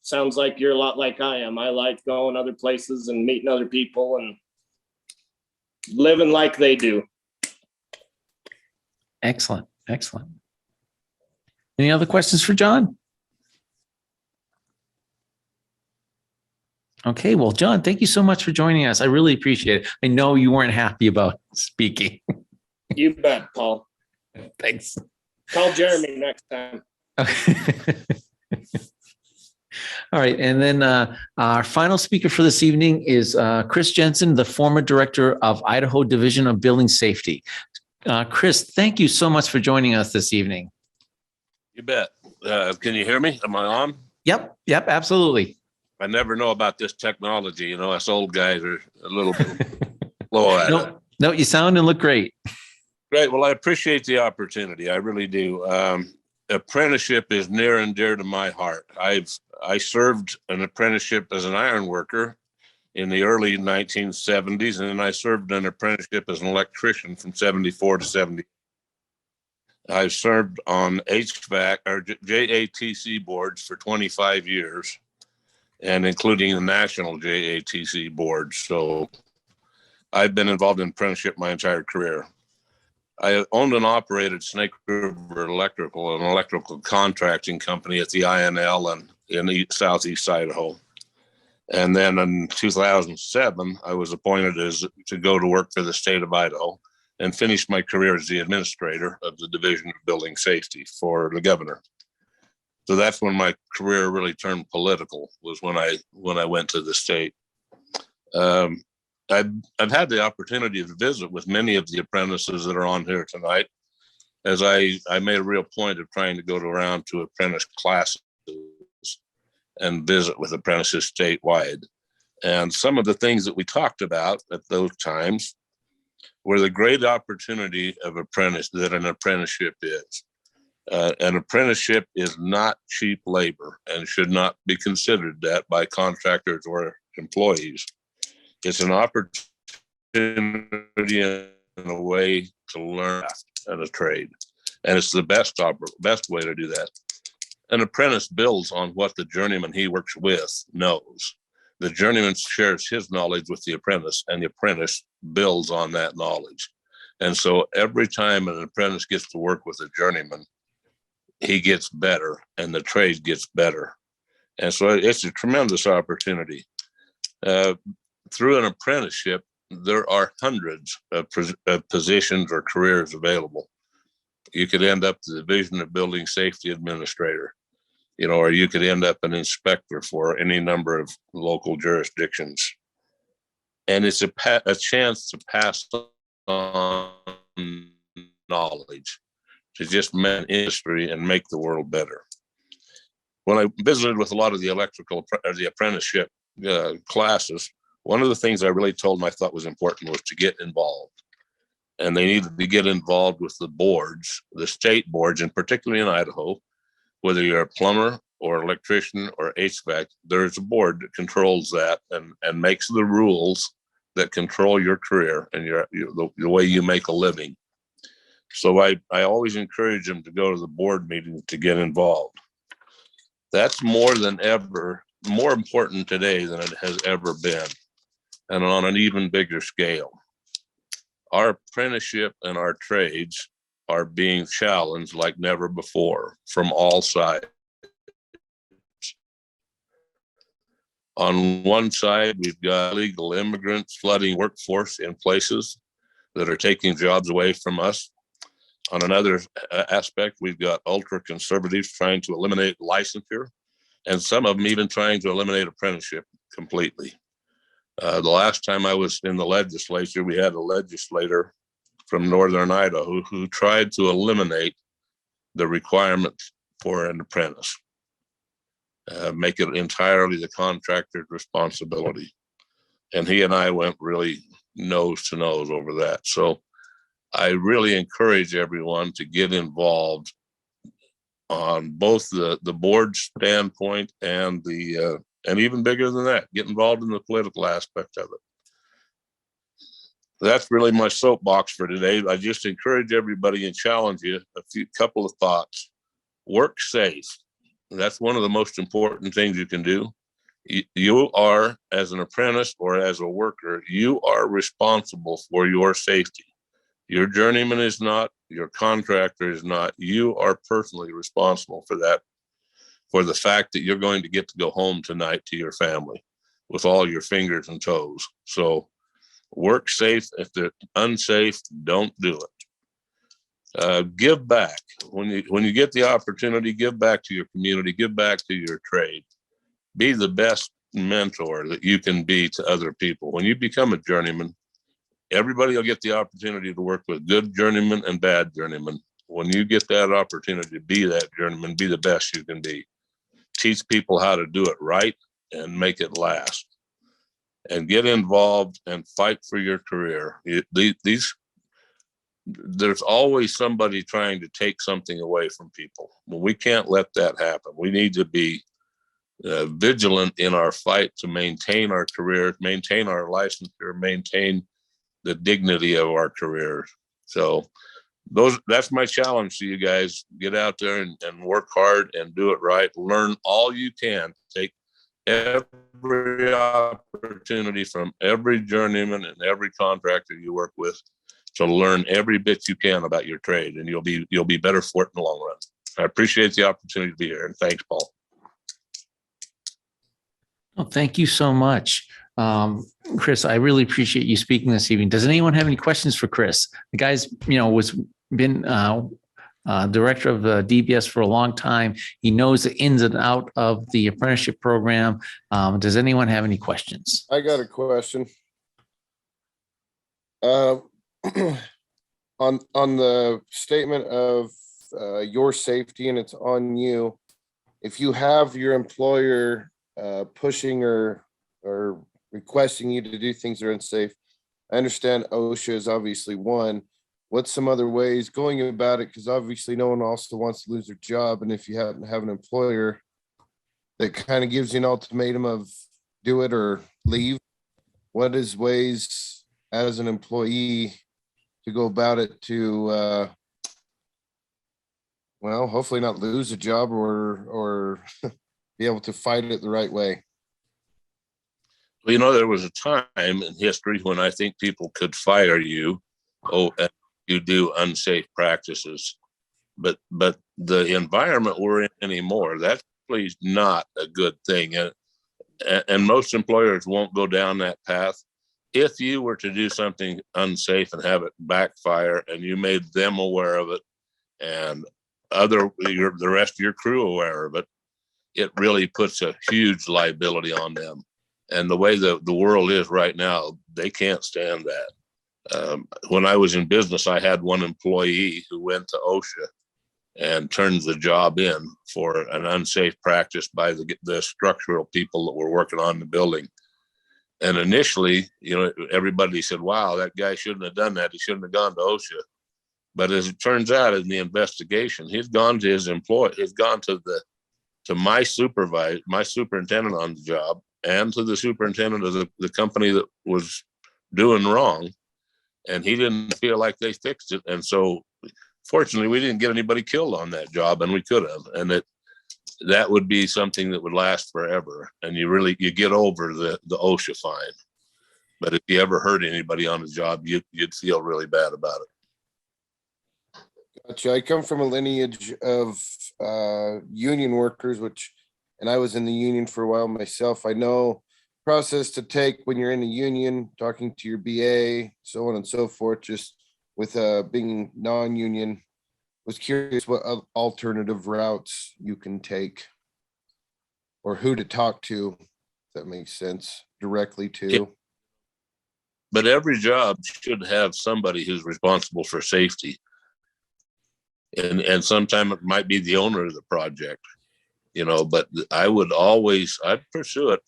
Speaker 3: Sounds like you're a lot like I am. I like going other places and meeting other people and living like they do.
Speaker 2: Excellent, excellent. Any other questions for John? Okay, well, John, thank you so much for joining us. I really appreciate it. I know you weren't happy about speaking.
Speaker 3: You bet, Paul.
Speaker 2: Thanks.
Speaker 3: Call Jeremy next time.
Speaker 2: All right. And then our final speaker for this evening is Chris Jensen, the former director of Idaho Division of Building Safety. Chris, thank you so much for joining us this evening.
Speaker 19: You bet. Can you hear me? Am I on?
Speaker 2: Yep, absolutely.
Speaker 19: I never know about this technology. You know, us old guys are a little bit low at it.
Speaker 2: No, you sound and look great.
Speaker 19: Great. Well, I appreciate the opportunity. I really do. Apprenticeship is near and dear to my heart. I served an apprenticeship as an iron worker in the early 1970s, and then I served an apprenticeship as an electrician from 74 to 70. I served on HVAC or JATC boards for 25 years, and including the national JATC boards. So I've been involved in apprenticeship my entire career. I owned and operated Snake River Electrical, an electrical contracting company at the INL and in southeast Idaho. And then in 2007, I was appointed to go to work for the state of Idaho and finished my career as the administrator of the Division of Building Safety for the governor. So that's when my career really turned political, was when I went to the state. I've had the opportunity to visit with many of the apprentices that are on here tonight, as I made a real point of trying to go around to apprentice classes and visit with apprentices statewide. And some of the things that we talked about at those times were the great opportunity of that an apprenticeship is. An apprenticeship is not cheap labor and should not be considered that by contractors or employees. It's an opportunity and a way to learn at a trade. And it's the best way to do that. An apprentice builds on what the journeyman he works with knows. The journeyman shares his knowledge with the apprentice, and the apprentice builds on that knowledge. And so every time an apprentice gets to work with a journeyman, he gets better and the trade gets better. And so it's a tremendous opportunity. Through an apprenticeship, there are hundreds of positions or careers available. You could end up the Division of Building Safety Administrator, or you could end up an inspector for any number of local jurisdictions. And it's a chance to pass on knowledge to just men industry and make the world better. When I visited with a lot of the the apprenticeship classes, one of the things I really told them I thought was important was to get involved. And they needed to get involved with the boards, the state boards, and particularly in Idaho, whether you're a plumber or electrician or HVAC, there's a board that controls that and makes the rules that control your career and the way you make a living. So I always encourage them to go to the board meetings to get involved. That's more important today than it has ever been, and on an even bigger scale. Our apprenticeship and our trades are being challenged like never before from all sides. On one side, we've got illegal immigrants flooding workforce in places that are taking jobs away from us. On another aspect, we've got ultra conservatives trying to eliminate licensure, and some of them even trying to eliminate apprenticeship completely. The last time I was in the legislature, we had a legislator from northern Idaho who tried to eliminate the requirement for an apprentice, make it entirely the contractor's responsibility. And he and I went really nose to nose over that. So I really encourage everyone to get involved on both the board standpoint and and even bigger than that, get involved in the political aspect of it. That's really my soapbox for today. I just encourage everybody and challenge you couple of thoughts. Work safe. That's one of the most important things you can do. You are, as an apprentice or as a worker, you are responsible for your safety. Your journeyman is not, your contractor is not. You are personally responsible for that, for the fact that you're going to get to go home tonight to your family with all your fingers and toes. So work safe. If they're unsafe, don't do it. Give back. When you get the opportunity, give back to your community, give back to your trade. Be the best mentor that you can be to other people. When you become a journeyman, everybody will get the opportunity to work with good journeymen and bad journeymen. When you get that opportunity to be that journeyman, be the best you can be. Teach people how to do it right and make it last. And get involved and fight for your career. There's always somebody trying to take something away from people. Well, we can't let that happen. We need to be vigilant in our fight to maintain our career, maintain our licensure, maintain the dignity of our careers. So that's my challenge to you guys. Get out there and work hard and do it right. Learn all you can. Take every opportunity from every journeyman and every contractor you work with to learn every bit you can about your trade, and you'll be better for it in the long run. I appreciate the opportunity to be here, and thanks, Paul.
Speaker 2: Well, thank you so much. Chris, I really appreciate you speaking this evening. Does anyone have any questions for Chris? The guy's, been director of the DBS for a long time. He knows the ins and out of the apprenticeship program. Does anyone have any questions?
Speaker 13: I got a question. On the statement of your safety, and it's on you. If you have your employer pushing or requesting you to do things that are unsafe, I understand OSHA is obviously one. What's some other ways going about it? Because obviously no one also wants to lose their job. And if you happen to have an employer that kind of gives you an ultimatum of do it or leave, what is ways as an employee to go about it to, well, hopefully not lose a job or be able to fight it the right way?
Speaker 19: Well, there was a time in history when I think people could fire you you do unsafe practices. But the environment we're in anymore, that's really not a good thing. And most employers won't go down that path. If you were to do something unsafe and have it backfire and you made them aware of it and the rest of your crew aware of it, it really puts a huge liability on them. And the way the world is right now, they can't stand that. When I was in business, I had one employee who went to OSHA and turned the job in for an unsafe practice by the structural people that were working on the building. And initially, everybody said, wow, that guy shouldn't have done that. He shouldn't have gone to OSHA. But as it turns out in the investigation, he's gone to his employee, he's gone to my superintendent on the job and to the superintendent of the company that was doing wrong. And he didn't feel like they fixed it. And so fortunately, we didn't get anybody killed on that job, and we could have. And that would be something that would last forever. And you get over the OSHA fine. But if you ever hurt anybody on the job, you'd feel really bad about it.
Speaker 13: Gotcha. I come from a lineage of union workers, and I was in the union for a while myself. I know process to take when you're in a union, talking to your BA, so on and so forth, just with being non-union. Was curious what alternative routes you can take or who to talk to, if that makes sense, directly to.
Speaker 19: Yeah. But every job should have somebody who's responsible for safety. And sometimes it might be the owner of the project, but I'd pursue it.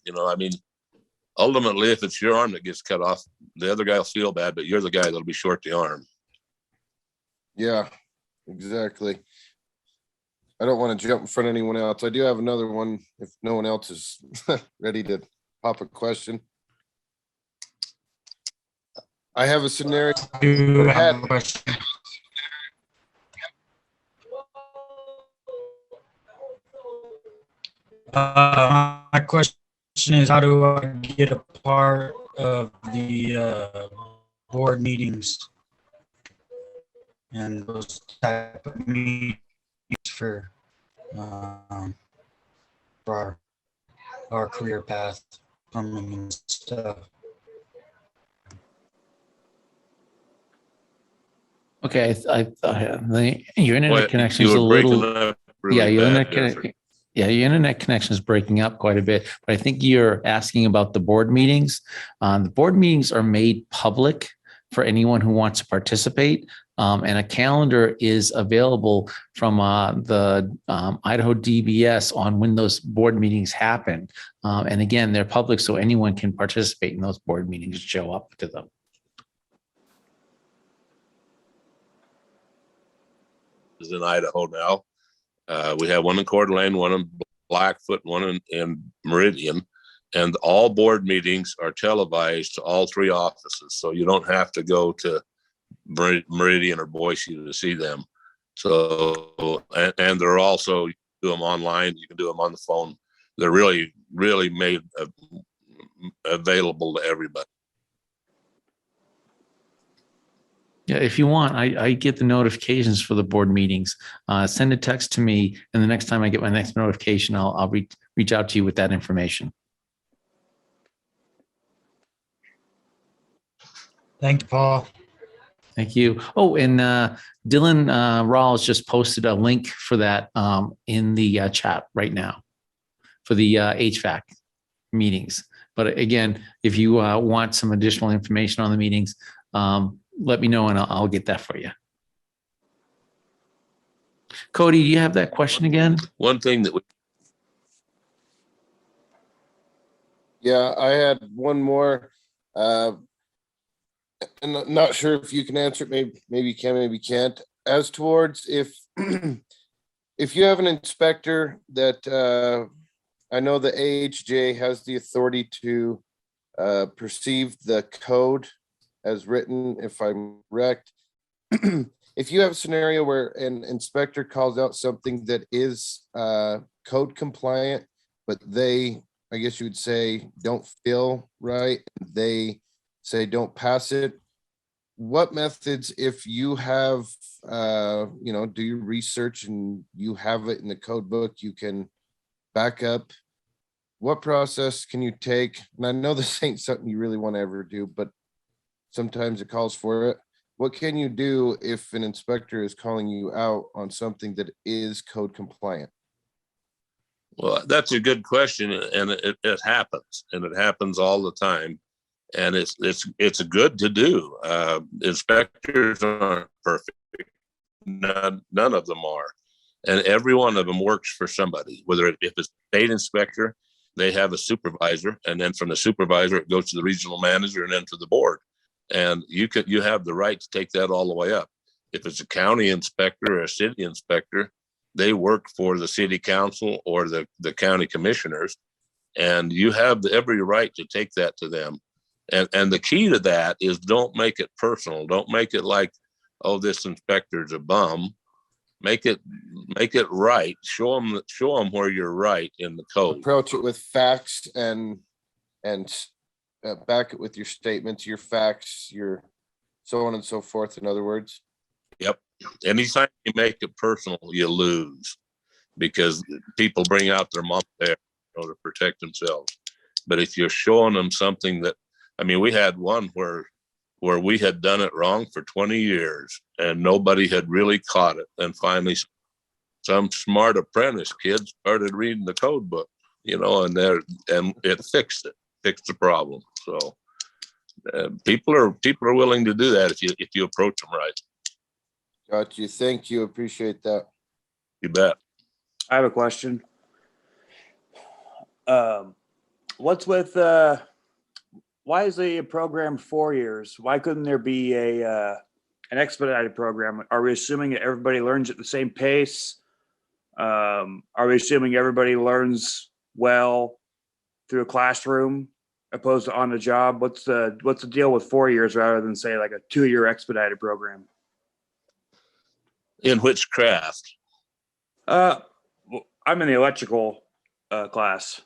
Speaker 19: Ultimately, if it's your arm that gets cut off, the other guy will feel bad, but you're the guy that'll be short the arm.
Speaker 13: Yeah, exactly. I don't want to jump in front of anyone else. I do have another one if no one else is ready to pop a question. I have a scenario.
Speaker 8: My question is, how do I get a part of the board meetings and those type of meetings for our career path, plumbing and stuff?
Speaker 2: Okay, your internet connection is a little. Yeah, your internet connection is breaking up quite a bit. But I think you're asking about the board meetings. The board meetings are made public for anyone who wants to participate, and a calendar is available from the Idaho DBS on when those board meetings happen. And again, they're public, so anyone can participate in those board meetings, show up to them.
Speaker 19: Is in Idaho now. We have one in Coeur d'Alene, one in Blackfoot, one in Meridian, and all board meetings are televised to all three offices. So you don't have to go to Meridian or Boise to see them. So, and they're also, you can do them online, you can do them on the phone. They're really, really made available to everybody.
Speaker 2: Yeah, if you want, I get the notifications for the board meetings. Send a text to me, and the next time I get my next notification, I'll reach out to you with that information.
Speaker 8: Thank you, Paul.
Speaker 2: Thank you. Oh, and Dylan Rawls just posted a link for that in the chat right now for the HVAC meetings. But again, if you want some additional information on the meetings, let me know and I'll get that for you. Cody, do you have that question again?
Speaker 19: One thing that
Speaker 13: Yeah, I had one more. And I'm not sure if you can answer it. Maybe you can, maybe you can't. As towards if you have an inspector that I know the AHJ has the authority to perceive the code as written, if I'm correct. If you have a scenario where an inspector calls out something that is code compliant, but they, I guess you would say, don't feel right, they say don't pass it, what methods, if you have, do your research and you have it in the code book, you can back up, what process can you take? And I know this ain't something you really want to ever do, but sometimes it calls for it. What can you do if an inspector is calling you out on something that is code compliant?
Speaker 19: Well, that's a good question, and it happens, and it happens all the time, and it's good to do. Inspectors aren't perfect; none of them are, and every one of them works for somebody. Whether if it's paid inspector, they have a supervisor, and then from the supervisor it goes to the regional manager, and then to the board. And you have the right to take that all the way up. If it's a county inspector or a city inspector, they work for the city council or the county commissioners, and you have every right to take that to them. And the key to that is don't make it personal. Don't make it like, oh, this inspector's a bum. Make it right. Show them where you're right in the code.
Speaker 13: Approach it with facts and back it with your statements, your facts, your so on and so forth. In other words.
Speaker 19: Yep. Anytime you make it personal, you lose, because people bring out their mom there, to protect themselves. But if you're showing them something that, I mean, we had one where we had done it wrong for 20 years and nobody had really caught it. And finally, some smart apprentice kids started reading the code book, and it fixed the problem. So people are willing to do that if you approach them right.
Speaker 13: Got you. Thank you. Appreciate that.
Speaker 19: You bet.
Speaker 20: I have a question. What's with why is the program 4 years? Why couldn't there be an expedited program? Are we assuming that everybody learns at the same pace? Are we assuming everybody learns well through a classroom opposed to on the job? What's the deal with 4 years rather than say like a 2-year expedited program?
Speaker 19: In which craft?
Speaker 20: I'm in the electrical class.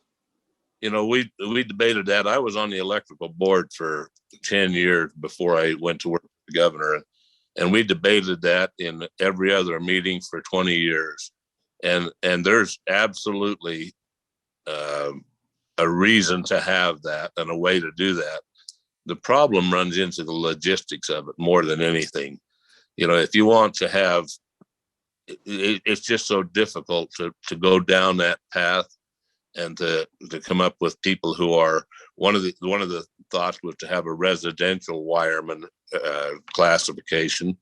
Speaker 19: We debated that. I was on the electrical board for 10 years before I went to work with the governor. And we debated that in every other meeting for 20 years. And there's absolutely a reason to have that and a way to do that. The problem runs into the logistics of it more than anything. If you want to have, it's just so difficult to go down that path and to come up with people who are, one of the thoughts was to have a residential wireman classification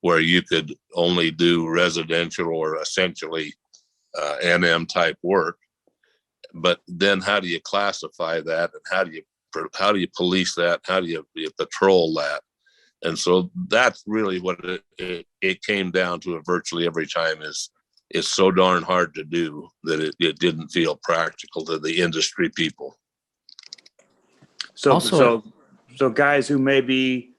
Speaker 19: where you could only do residential or essentially NM type work. But then how do you classify that, and how do you police that? How do you patrol that? And so that's really what it came down to virtually every time is it's so darn hard to do that it didn't feel practical to the industry people.
Speaker 20: So guys who maybe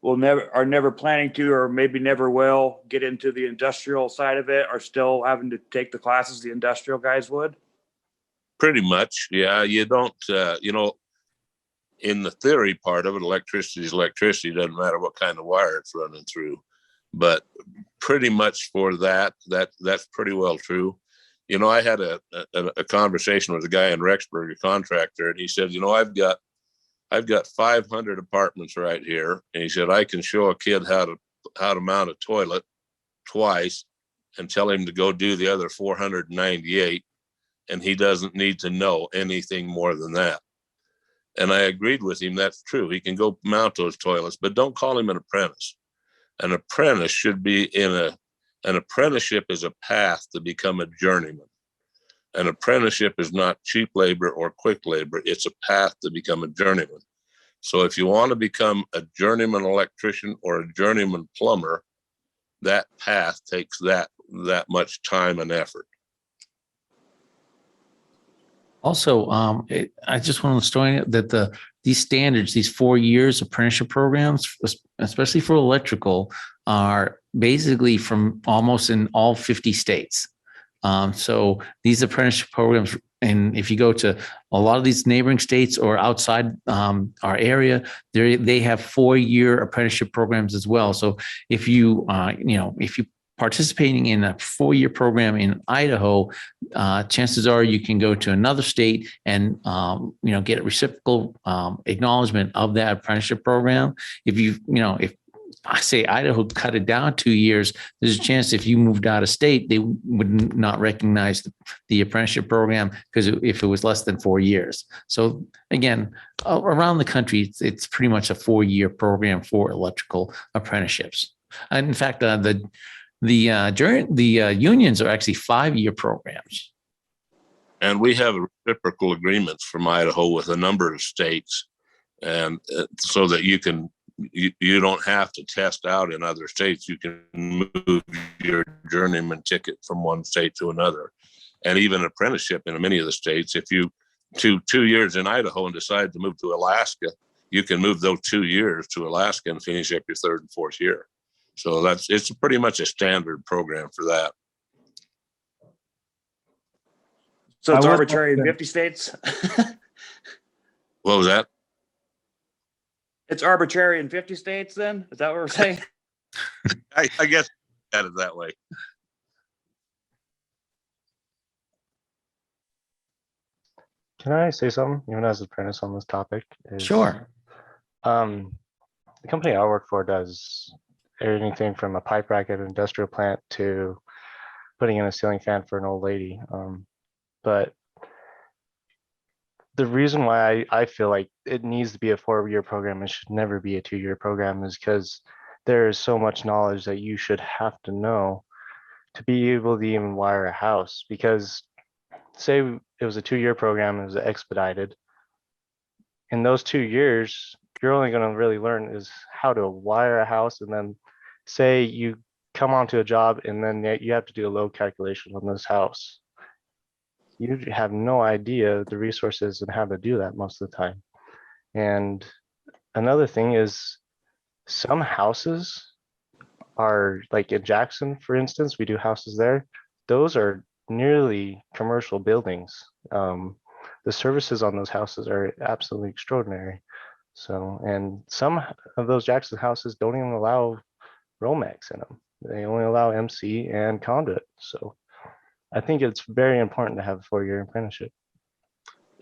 Speaker 20: are never planning to, or maybe never will get into the industrial side of it, are still having to take the classes the industrial guys would?
Speaker 19: Pretty much. Yeah. You don't, in the theory part of it, electricity is electricity. Doesn't matter what kind of wire it's running through. But pretty much for that's pretty well true. I had a conversation with a guy in Rexburg, a contractor, and he said, I've got 500 apartments right here, and he said I can show a kid how to mount a toilet twice and tell him to go do the other 498, and he doesn't need to know anything more than that. And I agreed with him. That's true. He can go mount those toilets, but don't call him an apprentice. An apprentice should be an apprenticeship is a path to become a journeyman. An apprenticeship is not cheap labor or quick labor. It's a path to become a journeyman. So if you want to become a journeyman electrician or a journeyman plumber, that path takes that much time and effort.
Speaker 2: Also, I just want to stress that these standards, these 4 years apprenticeship programs, especially for electrical, are basically from almost in all 50 states. So these apprenticeship programs, and if you go to a lot of these neighboring states or outside our area, they have 4-year apprenticeship programs as well. So if you if you participating in a 4-year program in Idaho, chances are you can go to another state and get a reciprocal acknowledgement of that apprenticeship program. If I say Idaho cut it down 2 years, there's a chance if you moved out of state, they would not recognize the apprenticeship program because if it was less than 4 years. So again, around the country, it's pretty much a 4-year program for electrical apprenticeships. And in fact, the unions are actually 5-year programs.
Speaker 19: And we have reciprocal agreements from Idaho with a number of states, and so that you don't have to test out in other states. You can move your journeyman ticket from one state to another. And even apprenticeship in many of the states, if you 2 years in Idaho and decide to move to Alaska, you can move those 2 years to Alaska and finish up your 3rd and 4th year. So it's pretty much a standard program for that.
Speaker 20: So it's arbitrary in 50 states?
Speaker 19: What was that?
Speaker 20: It's arbitrary in 50 states then? Is that what we're saying?
Speaker 19: I guess at it that way.
Speaker 4: Can I say something, even as an apprentice on this topic?
Speaker 2: Sure.
Speaker 4: The company I work for does anything from a pipe rack at an industrial plant to putting in a ceiling fan for an old lady. But the reason why I feel like it needs to be a 4-year program, it should never be a 2-year program, is because there is so much knowledge that you should have to know to be able to even wire a house. Because say it was a 2-year program, it was expedited. In those 2 years, you're only going to really learn is how to wire a house. And then say you come onto a job and then you have to do a load calculation on this house. You have no idea the resources and how to do that most of the time. And another thing is some houses are like in Jackson, for instance, we do houses there. Those are nearly commercial buildings. The services on those houses are absolutely extraordinary. So, and some of those Jackson houses don't even allow Romex in them. They only allow MC and conduit. So I think it's very important to have a 4-year apprenticeship.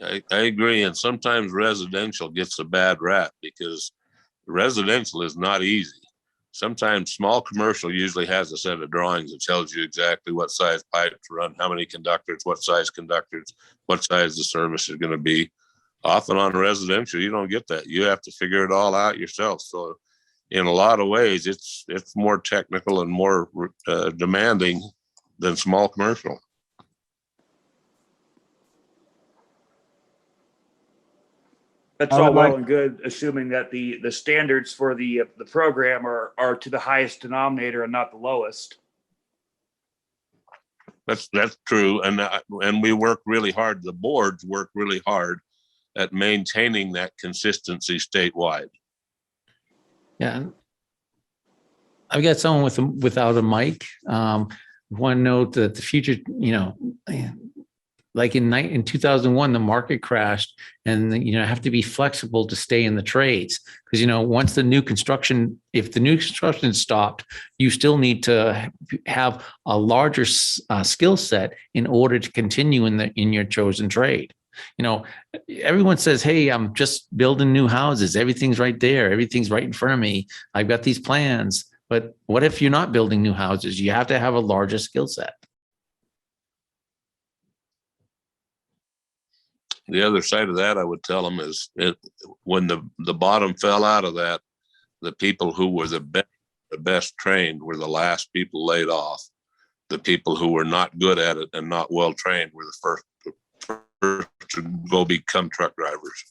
Speaker 19: I agree. And sometimes residential gets a bad rap because residential is not easy. Sometimes small commercial usually has a set of drawings that tells you exactly what size pipe to run, how many conductors, what size conductors, what size the service is going to be. Often on residential, you don't get that. You have to figure it all out yourself. So in a lot of ways, it's more technical and more demanding than small commercial.
Speaker 20: That's all well and good, assuming that the standards for the program are to the highest denominator and not the lowest.
Speaker 19: That's true, and we work really hard. The boards work really hard at maintaining that consistency statewide.
Speaker 2: Yeah, I've got someone without a mic. One note that the future, like in 2001, the market crashed, and have to be flexible to stay in the trades because once if the new construction stopped, you still need to have a larger skill set in order to continue in your chosen trade. Everyone says, hey, I'm just building new houses. Everything's right there. Everything's right in front of me. I've got these plans. But what if you're not building new houses? You have to have a larger skill set.
Speaker 19: The other side of that, I would tell them, is when the bottom fell out of that, the people who were the best trained were the last people laid off. The people who were not good at it and not well trained were the first to go become truck drivers.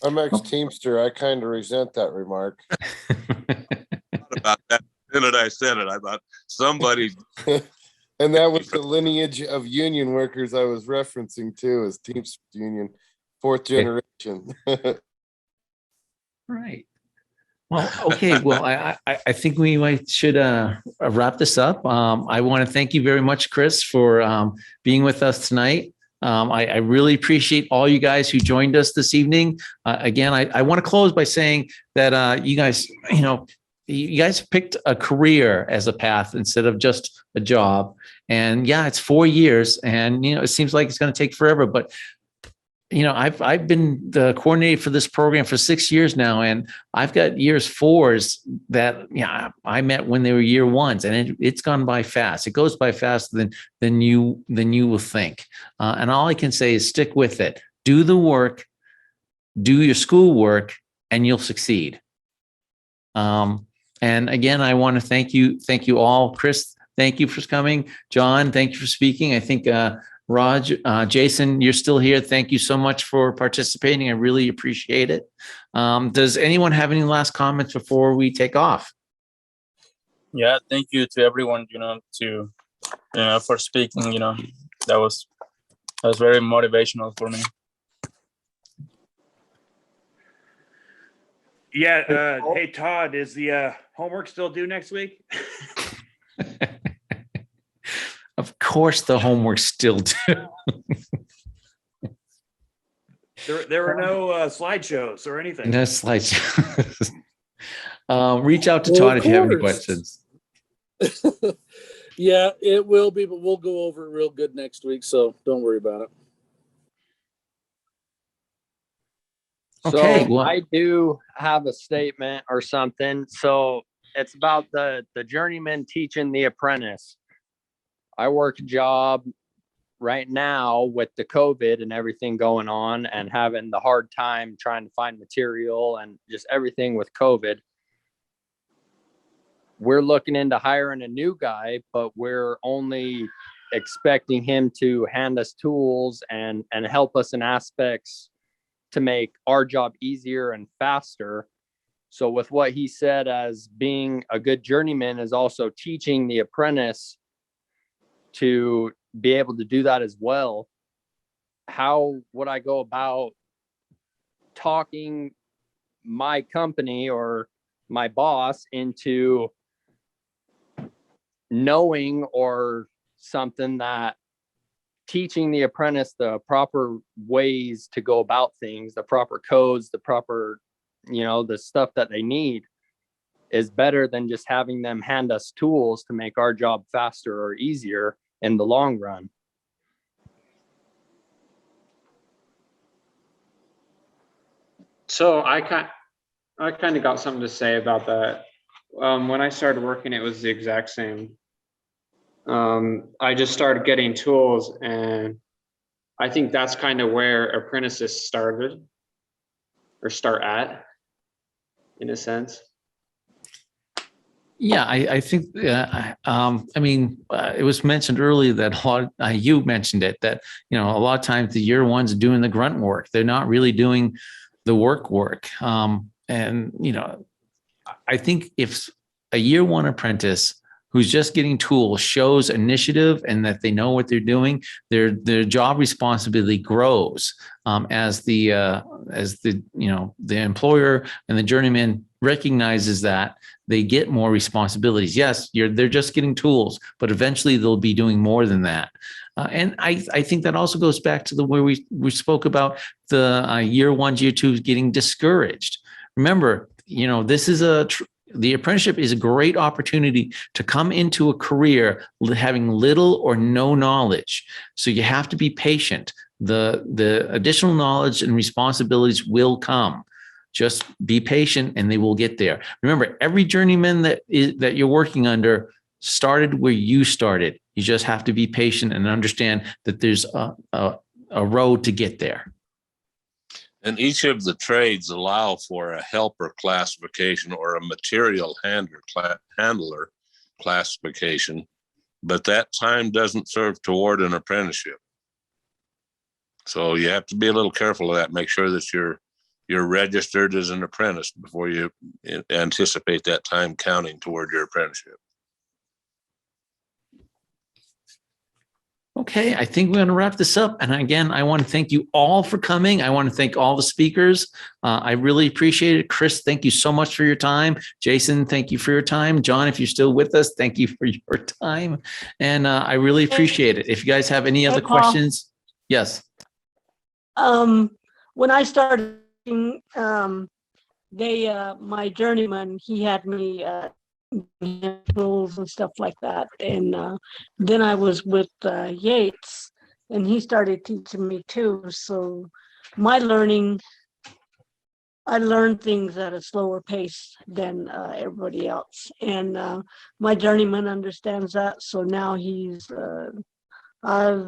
Speaker 13: I'm ex-Teamster. I kind of resent that remark.
Speaker 19: About that minute I said it, I thought somebody.
Speaker 13: And that was the lineage of union workers I was referencing to as Teamster Union, 4th generation.
Speaker 2: Right. Well, okay. Well, I think we should wrap this up. I want to thank you very much, Chris, for being with us tonight. I really appreciate all you guys who joined us this evening. Again, I want to close by saying that you guys, you guys picked a career as a path instead of just a job. And yeah, it's 4 years, and it seems like it's going to take forever, but I've been the coordinator for this program for 6 years now, and I've got years 4s that I met when they were year 1s, and it's gone by fast. It goes by faster than you will think. And all I can say is stick with it. Do the work, do your schoolwork, and you'll succeed. And again, I want to thank you all. Chris, thank you for coming. John, thank you for speaking. I think Raj, Jason, you're still here. Thank you so much for participating. I really appreciate it. Does anyone have any last comments before we take off?
Speaker 15: Yeah, thank you to everyone, for speaking, that was very motivational for me.
Speaker 20: Yeah. Hey, Todd, is the homework still due next week?
Speaker 2: Of course, the homework's still due.
Speaker 20: There were no slideshows or anything.
Speaker 2: No slideshows. Reach out to Todd if you have any questions.
Speaker 21: Yeah, it will be, but we'll go over it real good next week, so don't worry about it.
Speaker 2: Okay,
Speaker 14: so I do have a statement or something. So it's about the journeyman teaching the apprentice. I work a job right now with the COVID and everything going on and having the hard time trying to find material and just everything with COVID. We're looking into hiring a new guy, but we're only expecting him to hand us tools and help us in aspects to make our job easier and faster. So with what he said as being a good journeyman is also teaching the apprentice to be able to do that as well. How would I go about talking my company or my boss into knowing or something that teaching the apprentice the proper ways to go about things, the proper codes, the proper, the stuff that they need is better than just having them hand us tools to make our job faster or easier in the long run.
Speaker 22: So I kind of got something to say about that. When I started working, it was the exact same. I just started getting tools, and I think that's kind of where apprentices started or start at, in a sense.
Speaker 2: Yeah, I think, it was mentioned earlier that you mentioned it, that, a lot of times the year 1s are doing the grunt work. They're not really doing the work. I think if a year 1 apprentice who's just getting tools shows initiative and that they know what they're doing, their job responsibility grows as the employer and the journeyman recognizes that they get more responsibilities. Yes, they're just getting tools, but eventually they'll be doing more than that. And I think that also goes back to where we spoke about the year 1s, year 2s getting discouraged. Remember, this is the apprenticeship is a great opportunity to come into a career having little or no knowledge. So you have to be patient. The additional knowledge and responsibilities will come. Just be patient and they will get there. Remember, every journeyman that you're working under started where you started. You just have to be patient and understand that there's a road to get there.
Speaker 19: And each of the trades allow for a helper classification or a material handler classification, but that time doesn't serve toward an apprenticeship. So you have to be a little careful of that. Make sure that you're registered as an apprentice before you anticipate that time counting toward your apprenticeship.
Speaker 2: Okay, I think we're going to wrap this up. And again, I want to thank you all for coming. I want to thank all the speakers. I really appreciate it. Chris, thank you so much for your time. Jason, thank you for your time. John, if you're still with us, thank you for your time. And I really appreciate it. If you guys have any
Speaker 1: Hey,
Speaker 2: other
Speaker 1: Paul.
Speaker 2: questions, yes.
Speaker 1: When I started, my journeyman, he had me rules and stuff like that, and then I was with Yates, and he started teaching me too. So my learning, I learned things at a slower pace than everybody else, and my journeyman understands that. So now he's I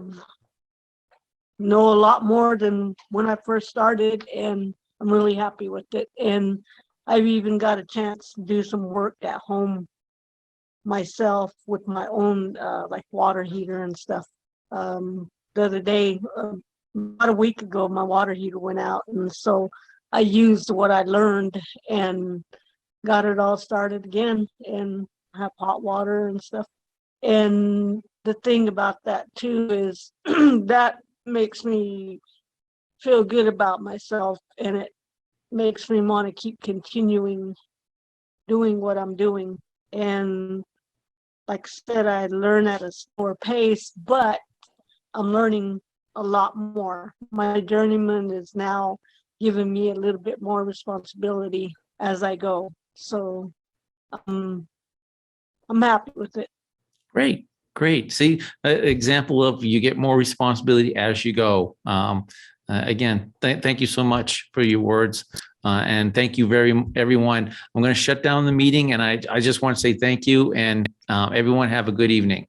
Speaker 1: know a lot more than when I first started, and I'm really happy with it. And I've even got a chance to do some work at home myself with my own like water heater and stuff. The other day, about a week ago, my water heater went out, and so I used what I learned and got it all started again and have hot water and stuff. And the thing about that too is that makes me feel good about myself, and it makes me want to keep continuing doing what I'm doing. And like I said, I learn at a slower pace, but I'm learning a lot more. My journeyman is now giving me a little bit more responsibility as I go. So I'm happy with it.
Speaker 2: Great. Great. See, example of you get more responsibility as you go. Again, thank you so much for your words. And thank you everyone. I'm going to shut down the meeting, and I just want to say thank you, and everyone have a good evening.